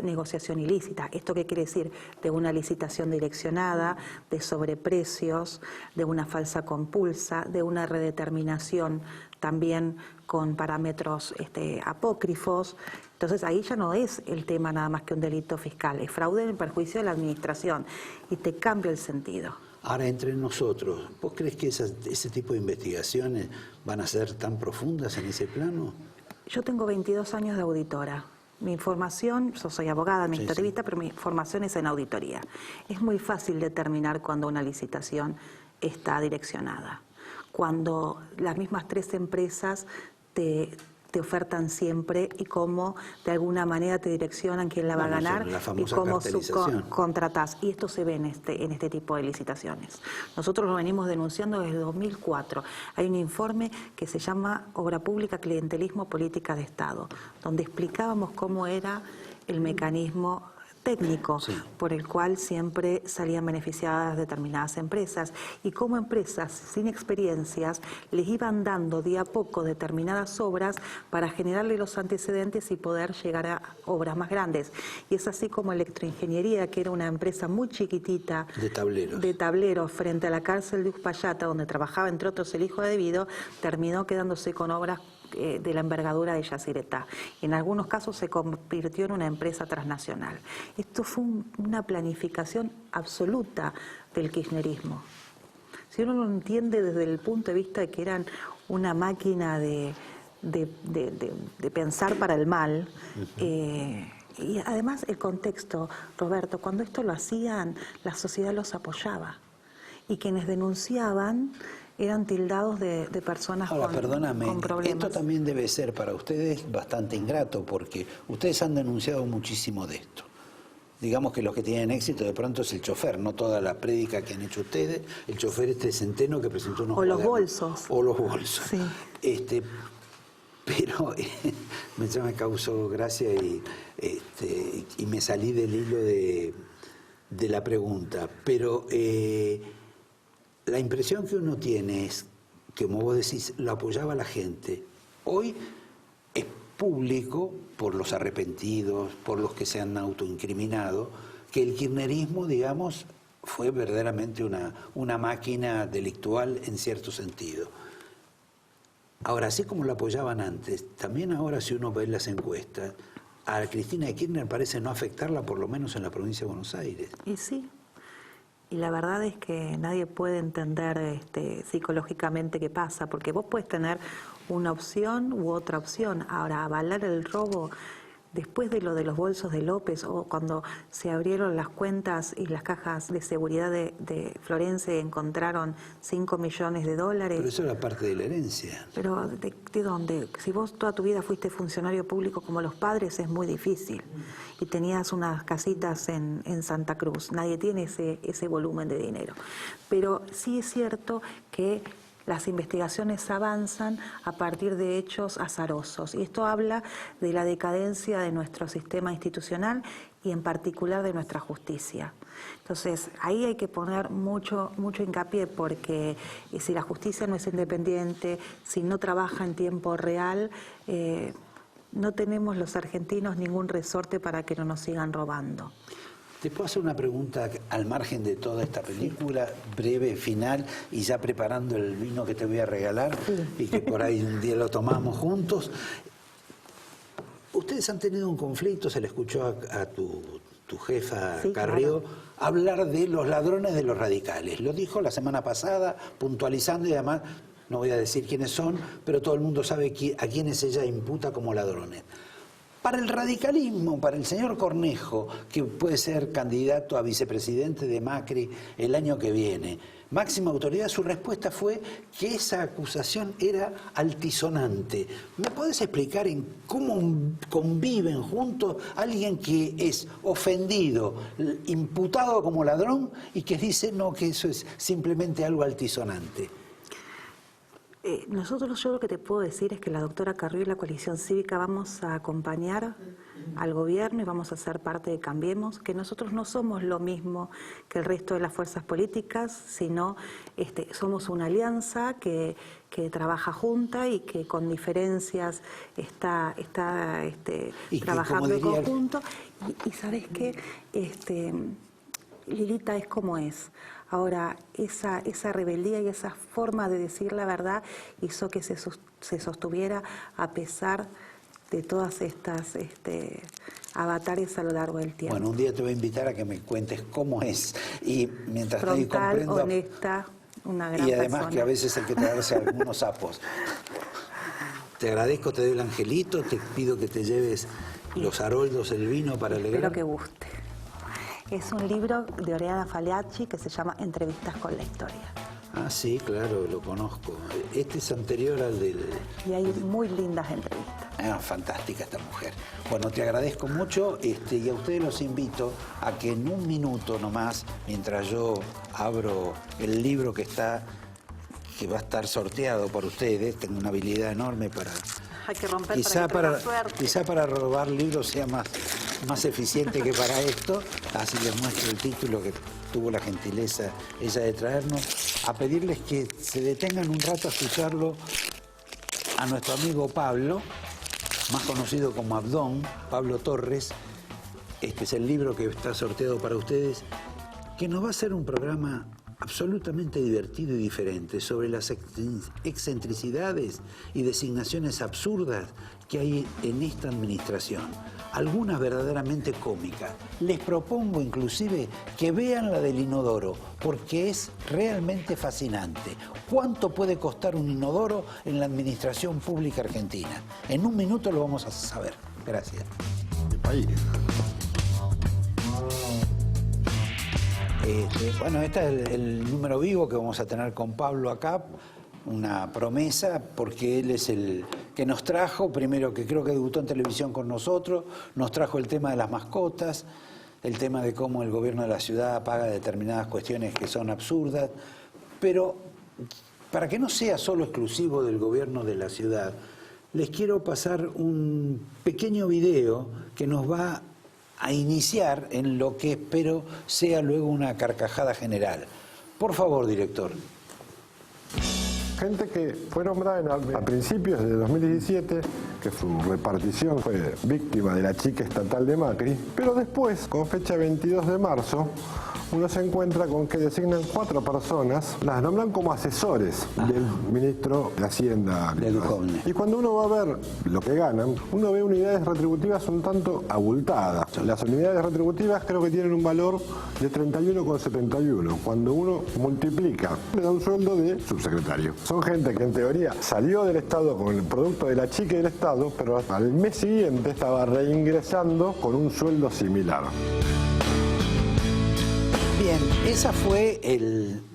negociación ilícita. ¿Esto qué quiere decir? De una licitación direccionada, de sobreprecios, de una falsa compulsa, de una redeterminación también con parámetros apócrifos. Entonces ahí ya no es el tema nada más que un delito fiscal, es fraude en perjuicio de la administración y te cambia el sentido. Ahora, entre nosotros, ¿vos crees que ese tipo de investigaciones van a ser tan profundas en ese plano? Yo tengo 22 años de auditora. Mi formación, yo soy abogada administrativista, pero mi formación es en auditoría. Es muy fácil determinar cuando una licitación está direccionada. Cuando las mismas tres empresas te ofertan siempre y cómo de alguna manera te direccionan quién la va a ganar y cómo subcontratás. Y esto se ve en este tipo de licitaciones. Nosotros lo venimos denunciando desde 2004. Hay un informe que se llama Obra Pública, Clientelismo, Política de Estado, donde explicábamos cómo era el mecanismo técnico por el cual siempre salían beneficiadas determinadas empresas y cómo empresas sin experiencias les iban dando de a poco determinadas obras para generarle los antecedentes y poder llegar a obras más grandes. Y es así como Electroingeniería, que era una empresa muy chiquitita de tableros frente a la cárcel de Uspallata, donde trabajaba entre otros el hijo de Vido, terminó quedándose con obras de la envergadura de Yacyretá. En algunos casos se convirtió en una empresa transnacional. Esto fue una planificación absoluta del kirchnerismo. Si uno lo entiende desde el punto de vista de que eran una máquina de pensar para el mal, y además el contexto, Roberto, cuando esto lo hacían, la sociedad los apoyaba. Y quienes denunciaban eran tildados de personas con problemas. Esto también debe ser para ustedes bastante ingrato, porque ustedes han denunciado muchísimo de esto. Digamos que los que tienen éxito de pronto es el chofer, no toda la prédica que han hecho ustedes, el chofer Centeno que presentó unos cuadernos. Los bolsos. O los bolsos. Sí. Pero ya me causó gracia y me salí del hilo de la pregunta, pero la impresión que uno tiene es que, como vos decís, lo apoyaba la gente. Hoy es público, por los arrepentidos, por los que se han autoincriminado, que el kirchnerismo, digamos, fue verdaderamente una máquina delictual en cierto sentido. Ahora, así como lo apoyaban antes, también ahora si uno ve las encuestas, a Cristina Kirchner parece no afectarla, por lo menos en la provincia de Buenos Aires. Y sí, y la verdad es que nadie puede entender psicológicamente qué pasa, porque vos puedes tener una opción u otra opción. Ahora, avalar el robo, después de lo de los bolsos de López, o cuando se abrieron las cuentas y las cajas de seguridad de Florencia y encontraron $5 millones. Pero eso era parte de la herencia. Pero ¿de dónde? Si vos toda tu vida fuiste funcionario público como los padres, es muy difícil. Y tenías unas casitas en Santa Cruz. Nadie tiene ese volumen de dinero. Pero sí es cierto que las investigaciones avanzan a partir de hechos azarosos. Y esto habla de la decadencia de nuestro sistema institucional y en particular de nuestra justicia. Entonces, ahí hay que poner mucho hincapié, porque si la justicia no es independiente, si no trabaja en tiempo real, no tenemos los argentinos ningún resorte para que no nos sigan robando. ¿Te puedo hacer una pregunta al margen de toda esta película, breve, final, y ya preparando el vino que te voy a regalar, y que por ahí un día lo tomamos juntos? Ustedes han tenido un conflicto, se le escuchó a tu jefa, sí, Carrió, claro, hablar de los ladrones de los radicales. Lo dijo la semana pasada, puntualizando, y además, no voy a decir quiénes son, pero todo el mundo sabe a quiénes ella imputa como ladrones. Para el radicalismo, para el señor Cornejo, que puede ser candidato a vicepresidente de Macri el año que viene, máxima autoridad, su respuesta fue que esa acusación era altisonante. ¿Me podés explicar en cómo conviven juntos alguien que es ofendido, imputado como ladrón, y que dice no, que eso es simplemente algo altisonante? Nosotros, yo lo que te puedo decir es que la doctora Carrió y la coalición cívica vamos a acompañar al gobierno y vamos a ser parte de Cambiemos, que nosotros no somos lo mismo que el resto de las fuerzas políticas, sino somos una alianza que trabaja junta y que con diferencias está trabajando en conjunto. Y ¿sabes qué? Lilita es como es. Ahora, esa rebeldía y esa forma de decir la verdad hizo que se sostuviera a pesar de todas estas avatares a lo largo del tiempo. Bueno, un día te voy a invitar a que me cuentes cómo es. Y mientras frontal, comprendo, honesta, una gran persona. Y además que a veces hay que traerse algunos sapos. Te agradezco, te doy el angelito, te pido que te lleves los haroldos, el vino para alegrar. Espero que guste. Es un libro de Oriana Faleacci que se llama Entrevistas con la Historia. Ah, sí, claro, lo conozco. Este es anterior al del... Y hay muy lindas entrevistas. Ah, fantástica esta mujer. Bueno, te agradezco mucho y a ustedes los invito a que en un minuto nomás, mientras yo abro el libro que va a estar sorteado por ustedes, tengo una habilidad enorme para... Hay que romper quizá para suerte. Quizá para robar libros sea más eficiente que para esto. Así les muestro el título que tuvo la gentileza ella de traernos. A pedirles que se detengan un rato a escucharlo a nuestro amigo Pablo, más conocido como Abdón, Pablo Torres. Este es el libro que está sorteado para ustedes, que nos va a hacer un programa absolutamente divertido y diferente sobre las excentricidades y designaciones absurdas que hay en esta administración, algunas verdaderamente cómicas. Les propongo inclusive que vean la del inodoro, porque es realmente fascinante. ¿Cuánto puede costar un inodoro en la administración pública argentina? En un minuto lo vamos a saber. Gracias. Bueno, este es el número vivo que vamos a tener con Pablo acá, una promesa, porque él es el que nos trajo, primero que creo que debutó en televisión con nosotros, nos trajo el tema de las mascotas, el tema de cómo el gobierno de la ciudad paga determinadas cuestiones que son absurdas, pero para que no sea solo exclusivo del gobierno de la ciudad, les quiero pasar un pequeño video que nos va a iniciar en lo que espero sea luego una carcajada general. Por favor, director. Gente que fue nombrada a principios de 2017, que su repartición fue víctima de la chica estatal de Macri, pero después, con fecha 22 de marzo, uno se encuentra con que designan 4 personas, las nombran como asesores del ministro de Hacienda. Y cuando uno va a ver lo que ganan, uno ve unidades retributivas un tanto abultadas. Las unidades retributivas creo que tienen un valor de 31,71. Cuando uno multiplica, le da un sueldo de subsecretario. Son gente que en teoría salió del Estado con el producto de la chica del Estado, pero al mes siguiente estaba reingresando con un sueldo similar. Bien, esa fue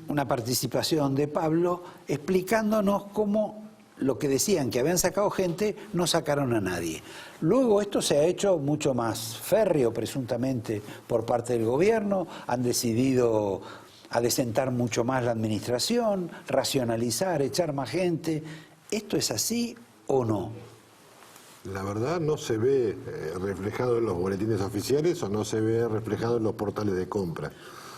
una participación de Pablo explicándonos cómo lo que decían que habían sacado gente, no sacaron a nadie. Luego esto se ha hecho mucho más férreo, presuntamente, por parte del gobierno. Han decidido adecentar mucho más la administración, racionalizar, echar más gente. ¿Esto es así o no? La verdad no se ve reflejado en los boletines oficiales o no se ve reflejado en los portales de compra.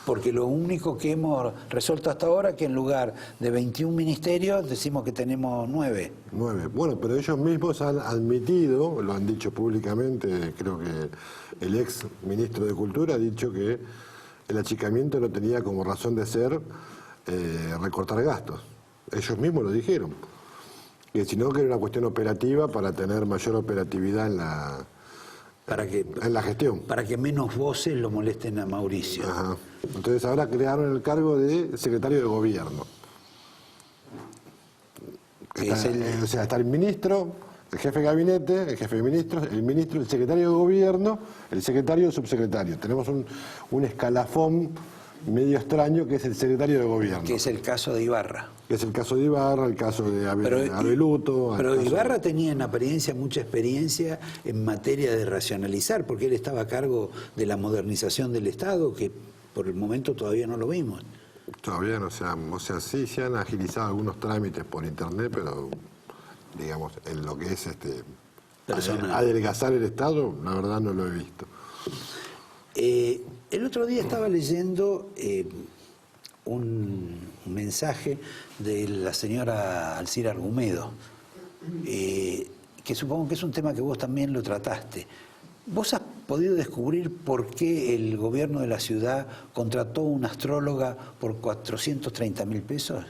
Porque lo único que hemos resuelto hasta ahora es que en lugar de 21 ministerios decimos que tenemos 9. 9. Bueno, pero ellos mismos han admitido, lo han dicho públicamente, creo que el ex ministro de Cultura ha dicho que el achicamiento no tenía como razón de ser recortar gastos. Ellos mismos lo dijeron. Y sino que era una cuestión operativa para tener mayor operatividad en la gestión. Para que menos voces lo molesten a Mauricio. Ajá. Entonces ahora crearon el cargo de secretario de gobierno. O sea, está el ministro, el jefe de gabinete, el jefe de ministros, el ministro, el secretario de gobierno, el secretario y el subsecretario. Tenemos un escalafón medio extraño que es el secretario de gobierno. Que es el caso de Ibarra. Que es el caso de Ibarra, el caso de Abeluto. Pero Ibarra tenía en apariencia mucha experiencia en materia de racionalizar, porque él estaba a cargo de la modernización del Estado, que por el momento todavía no lo vimos. Todavía no se han, o sea, sí se han agilizado algunos trámites por internet, pero digamos, en lo que es adelgazar el Estado, la verdad no lo he visto. El otro día estaba leyendo un mensaje de la señora Alcira Argumedo, que supongo que es un tema que vos también lo trataste. ¿Vos has podido descubrir por qué el gobierno de la ciudad contrató una astróloga por 430.000 pesos?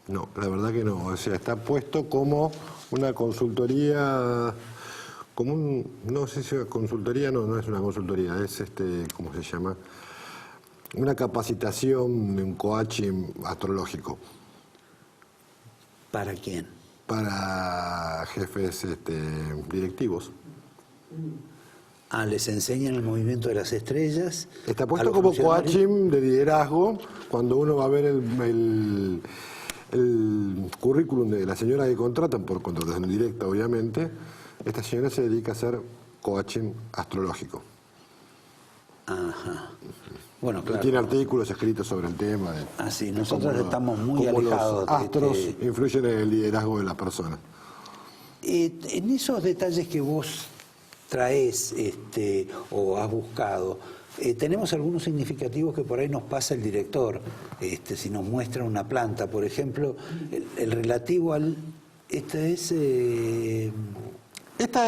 No, la verdad que no. O sea, está puesto como una consultoría, como no sé si consultoría, no es una consultoría, es ¿cómo se llama? Una capacitación, un coaching astrológico. ¿Para quién? Para jefes directivos. Les enseñan el movimiento de las estrellas. Está puesto como coaching de liderazgo. Cuando uno va a ver el currículum de la señora que contratan, por contratación directa obviamente, esta señora se dedica a hacer coaching astrológico. Ajá. Bueno, claro. Y tiene artículos escritos sobre el tema. Sí, nosotros estamos muy alejados. Los astros influyen en el liderazgo de la persona. En esos detalles que vos traes o has buscado, tenemos algunos significativos que por ahí nos pasa el director, si nos muestra una planta, por ejemplo, el relativo al... Esta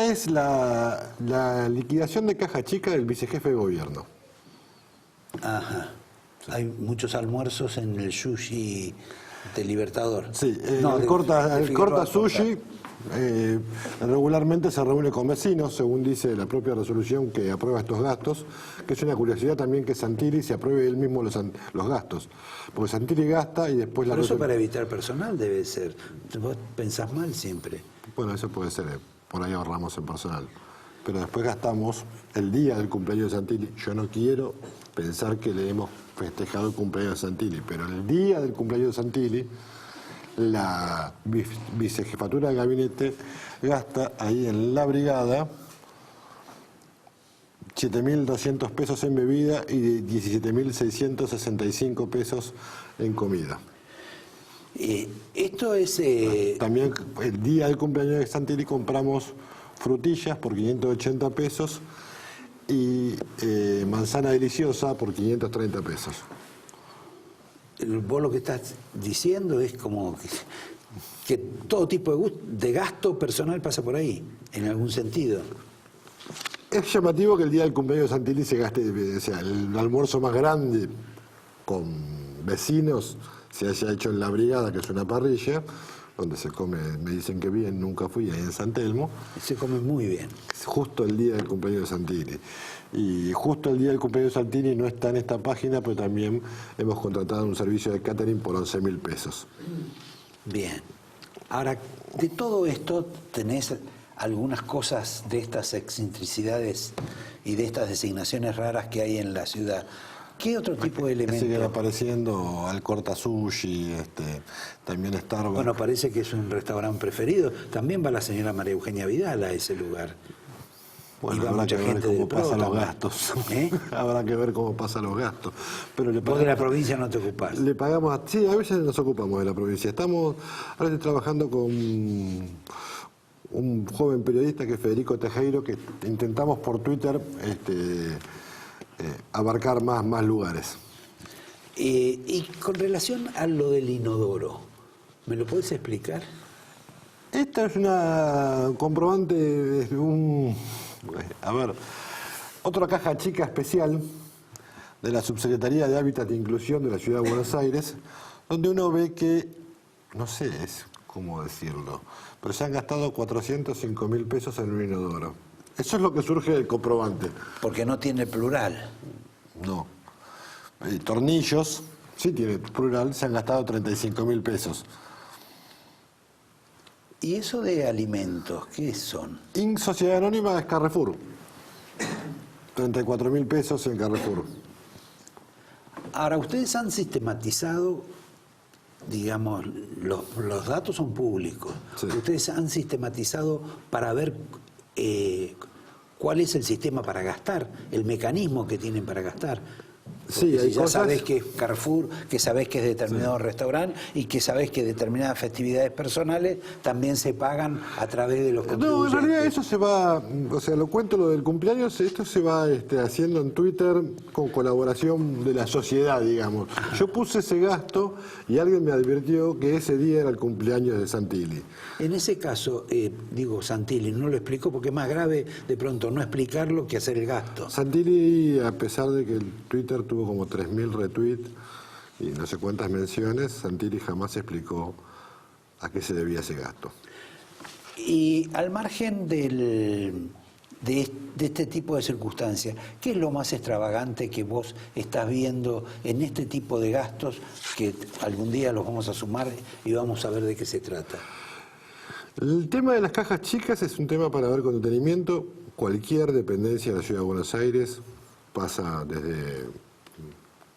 es la liquidación de caja chica del vicejefe de gobierno. Ajá. Hay muchos almuerzos en el sushi de Libertador. Sí, el corta sushi regularmente se reúne con vecinos, según dice la propia resolución que aprueba estos gastos, que es una curiosidad también que Santilli se apruebe él mismo los gastos. Porque Santilli gasta y después Pero eso para evitar personal debe ser. Vos pensás mal siempre. Bueno, eso puede ser, por ahí ahorramos en personal. Pero después gastamos el día del cumpleaños de Santilli. Yo no quiero pensar que le hemos festejado el cumpleaños de Santilli, pero el día del cumpleaños de Santilli, la vicejefatura de gabinete gasta ahí en la brigada 7.200 pesos en bebida y 17.665 pesos en comida. Esto es... También el día del cumpleaños de Santilli compramos frutillas por 580 pesos y manzana deliciosa por 530 pesos. Vos lo que estás diciendo es como que todo tipo de gasto personal pasa por ahí, en algún sentido. Es llamativo que el día del cumpleaños de Santilli se gaste, o sea, el almuerzo más grande con vecinos se haya hecho en La Brigada, que es una parrilla, donde se come, me dicen que bien, nunca fui, ahí en San Telmo. Se come muy bien. Justo el día del cumpleaños de Santilli. Y justo el día del cumpleaños de Santilli no está en esta página, pero también hemos contratado un servicio de catering por 11.000 pesos. Bien. Ahora, de todo esto tenés algunas cosas de estas excentricidades y de estas designaciones raras que hay en la ciudad. ¿Qué otro tipo de elementos? Siguen apareciendo Alcorta Sushi, también Starbucks. Bueno, parece que es un restaurante preferido. También va la señora María Eugenia Vidal a ese lugar. Bueno, y va habrá mucha que ver gente cómo del PRO pasan los también. gastos. ¿Eh? Habrá que ver cómo pasan los gastos. Pero le Vos de la provincia no te ocupás. Le pagamos, sí, a veces nos ocupamos de la provincia. Ahora estoy trabajando con un joven periodista que es Federico Tejero, que intentamos por Twitter abarcar más lugares. Y con relación a lo del inodoro, ¿me lo podés explicar? Esta es una comprobante de otra caja chica especial de la Subsecretaría de Hábitat e Inclusión de la Ciudad de Buenos Aires, donde uno ve que, no sé cómo decirlo, pero se han gastado 405.000 pesos en un inodoro. Eso es lo que surge del comprobante. Porque no tiene plural. No. Tornillos, sí tiene plural, se han gastado 35.000 pesos. ¿Y eso de alimentos, qué son? Inc. Sociedad Anónima es Carrefour. 34.000 pesos en Carrefour. Ahora, ustedes han sistematizado, digamos, los datos son públicos. Sí. Ustedes han sistematizado para ver cuál es el sistema para gastar, el mecanismo que tienen para gastar. Sí, Porque hay si ya cosas... sabés que es Carrefour, que sabés que es determinado restaurante y que sabés que determinadas festividades personales también se pagan a través de los contribuyentes. No, en realidad eso se va, o sea, lo cuento lo del cumpleaños, esto se va haciendo en Twitter con colaboración de la sociedad, digamos. Yo puse ese gasto y alguien me advirtió que ese día era el cumpleaños de Santilli. En ese caso, digo, Santilli no lo explicó porque es más grave de pronto no explicarlo que hacer el gasto. Santilli, a pesar de que el Twitter tuvo como 3.000 retweets y no sé cuántas menciones, Santilli jamás explicó a qué se debía ese gasto. Y al margen de este tipo de circunstancias, ¿qué es lo más extravagante que vos estás viendo en este tipo de gastos que algún día los vamos a sumar y vamos a ver de qué se trata? El tema de las cajas chicas es un tema para ver con detenimiento. Cualquier dependencia de la Ciudad de Buenos Aires pasa desde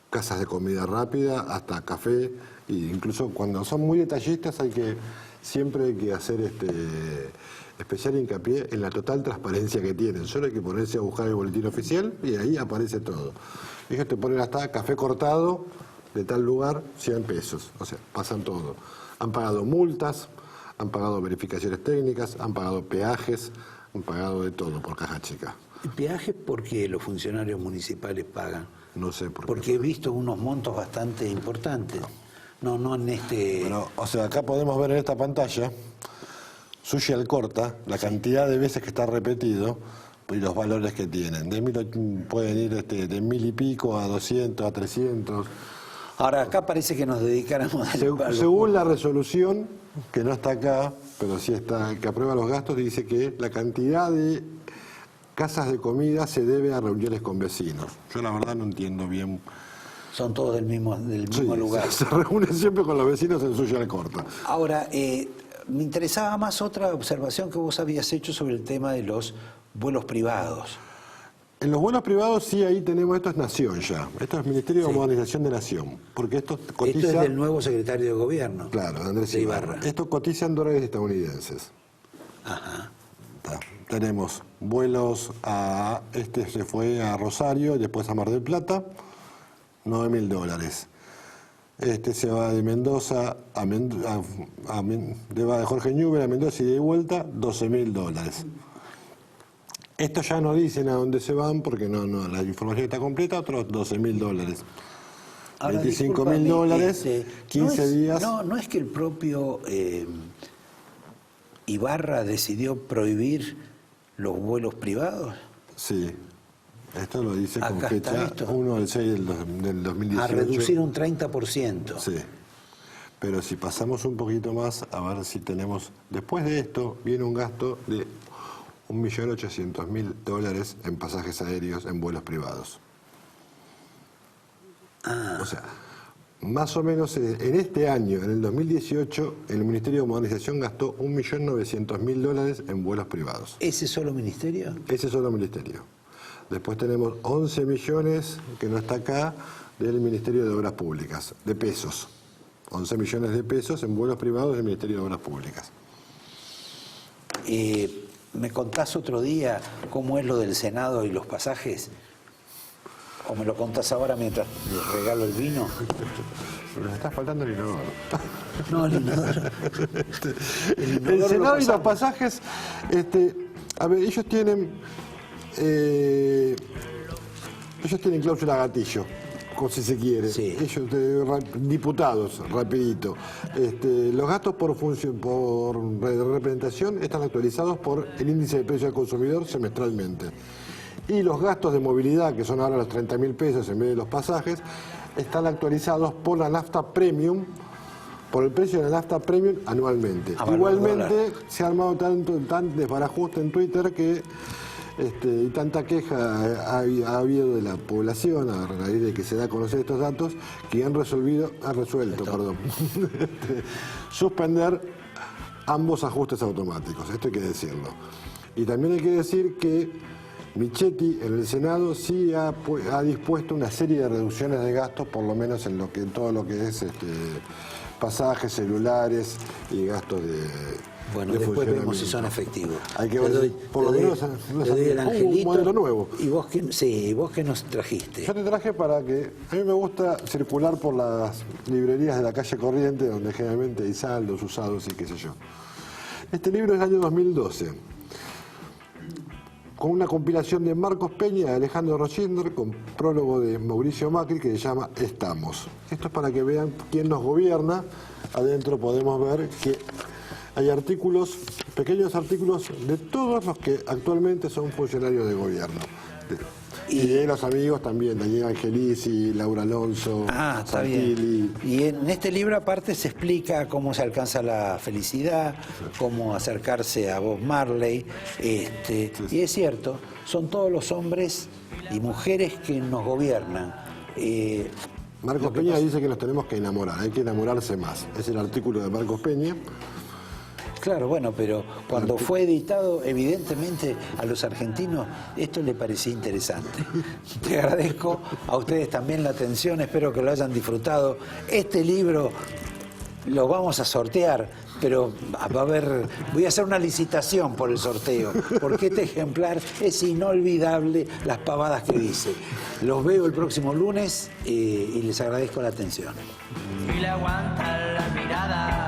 casas de comida rápida hasta café, e incluso cuando son muy detallistas siempre hay que hacer especial hincapié en la total transparencia que tienen. Solo hay que ponerse a buscar el boletín oficial y ahí aparece todo. Ellos te ponen hasta café cortado de tal lugar, 100 pesos. O sea, pasan todo. Han pagado multas, han pagado verificaciones técnicas, han pagado peajes, han pagado de todo por caja chica. ¿El peaje por qué los funcionarios municipales pagan? No sé por qué. Porque he visto unos montos bastante importantes. No en este... Bueno, o sea, acá podemos ver en esta pantalla Sushi Alcorta, la cantidad de veces que está repetido y los valores que tienen. Pueden ir de 1.000 y pico a 200, a 300. Ahora, acá parece que nos dedicáramos a Según la resolución, que no está acá, pero sí está, que aprueba los gastos, dice que la cantidad de casas de comida se debe a reuniones con vecinos. Yo la verdad no entiendo bien. Son todos del mismo lugar. Se reúnen siempre con los vecinos en Sushi Alcorta. Ahora, me interesaba más otra observación que vos habías hecho sobre el tema de los vuelos privados. En los vuelos privados sí, ahí tenemos, esto es Nación ya, esto es Ministerio de Modernización de Nación, porque esto cotiza... Esto es del nuevo secretario de Gobierno. Claro, Andrés de Ibarra. Esto cotiza en dólares estadounidenses. Ajá. Tenemos vuelos se fue a Rosario y después a Mar del Plata, $9.000. Este se va de Mendoza va de Jorge Newbery a Mendoza y de vuelta, $12.000. Estos ya no dicen a dónde se van porque no, la información está completa, otros $12.000. Ahora, $25.000, 15 días. No es que el propio Ibarra decidió prohibir los vuelos privados. Sí, esto lo dice con Acá está fecha esto. 1/6 del 2018. A reducir un 30%. Sí, pero si pasamos un poquito más, a ver si tenemos... Después de esto viene un gasto de $1.800.000 en pasajes aéreos en vuelos privados. O sea, más o menos en este año, en el 2018, el Ministerio de Modernización gastó $1.900.000 en vuelos privados. ¿Ese solo ministerio? Ese solo ministerio. Después tenemos 11 millones, que no está acá, del Ministerio de Obras Públicas, de pesos. 11 millones de pesos en vuelos privados del Ministerio de Obras Públicas. ¿Me contás otro día cómo es lo del Senado y los pasajes? ¿O me lo contás ahora mientras les regalo el vino? Nos está faltando el inodoro. No, el inodoro. El Senado y los pasajes, a ver, ellos tienen cláusula gatillo, como si se quiere. Sí. Ellos, diputados, rapidito. Los gastos por representación están actualizados por el índice de precio al consumidor semestralmente. Y los gastos de movilidad, que son ahora los 30.000 pesos en vez de los pasajes, están actualizados por la nafta premium, por el precio de la nafta premium anualmente. Igualmente se ha armado tan desbarajuste en Twitter que y tanta queja ha habido de la población a raíz de que se da a conocer estos datos que han resuelto suspender ambos ajustes automáticos. Esto hay que decirlo. Y también hay que decir que Michetti en el Senado sí ha dispuesto una serie de reducciones de gastos, por lo menos en todo lo que es pasajes, celulares y gastos de Bueno, de después vemos funcionamiento. si son efectivos. Hay que ver, por lo menos te doy el angelito. un modelo nuevo. ¿Y vos qué nos trajiste? Yo te traje para que... A mí me gusta circular por las librerías de la calle Corriente, donde generalmente hay saldos, usados y qué sé yo. Este libro es del año 2012, con una compilación de Marcos Peña y Alejandro Rochinder, con prólogo de Mauricio Macri, que se llama Estamos. Esto es para que vean quién nos gobierna. Adentro podemos ver que hay artículos, pequeños artículos de todos los que actualmente son funcionarios de gobierno. Y de los amigos también, Daniel Angelici, Laura Alonso, Está bien. Y en este libro aparte se explica cómo se alcanza la felicidad, cómo acercarse a Bob Marley, y es cierto, son todos los hombres y mujeres que nos gobiernan. Marcos Peña dice que nos tenemos que enamorar, hay que enamorarse más. Es el artículo de Marcos Peña. Claro, bueno, pero cuando fue editado, evidentemente a los argentinos esto le parecía interesante. Te agradezco a ustedes también la atención, espero que lo hayan disfrutado. Este libro lo vamos a sortear, pero voy a hacer una licitación por el sorteo, porque este ejemplar es inolvidable, las pavadas que dice. Los veo el próximo lunes y les agradezco la atención. Y le aguanta la mirada.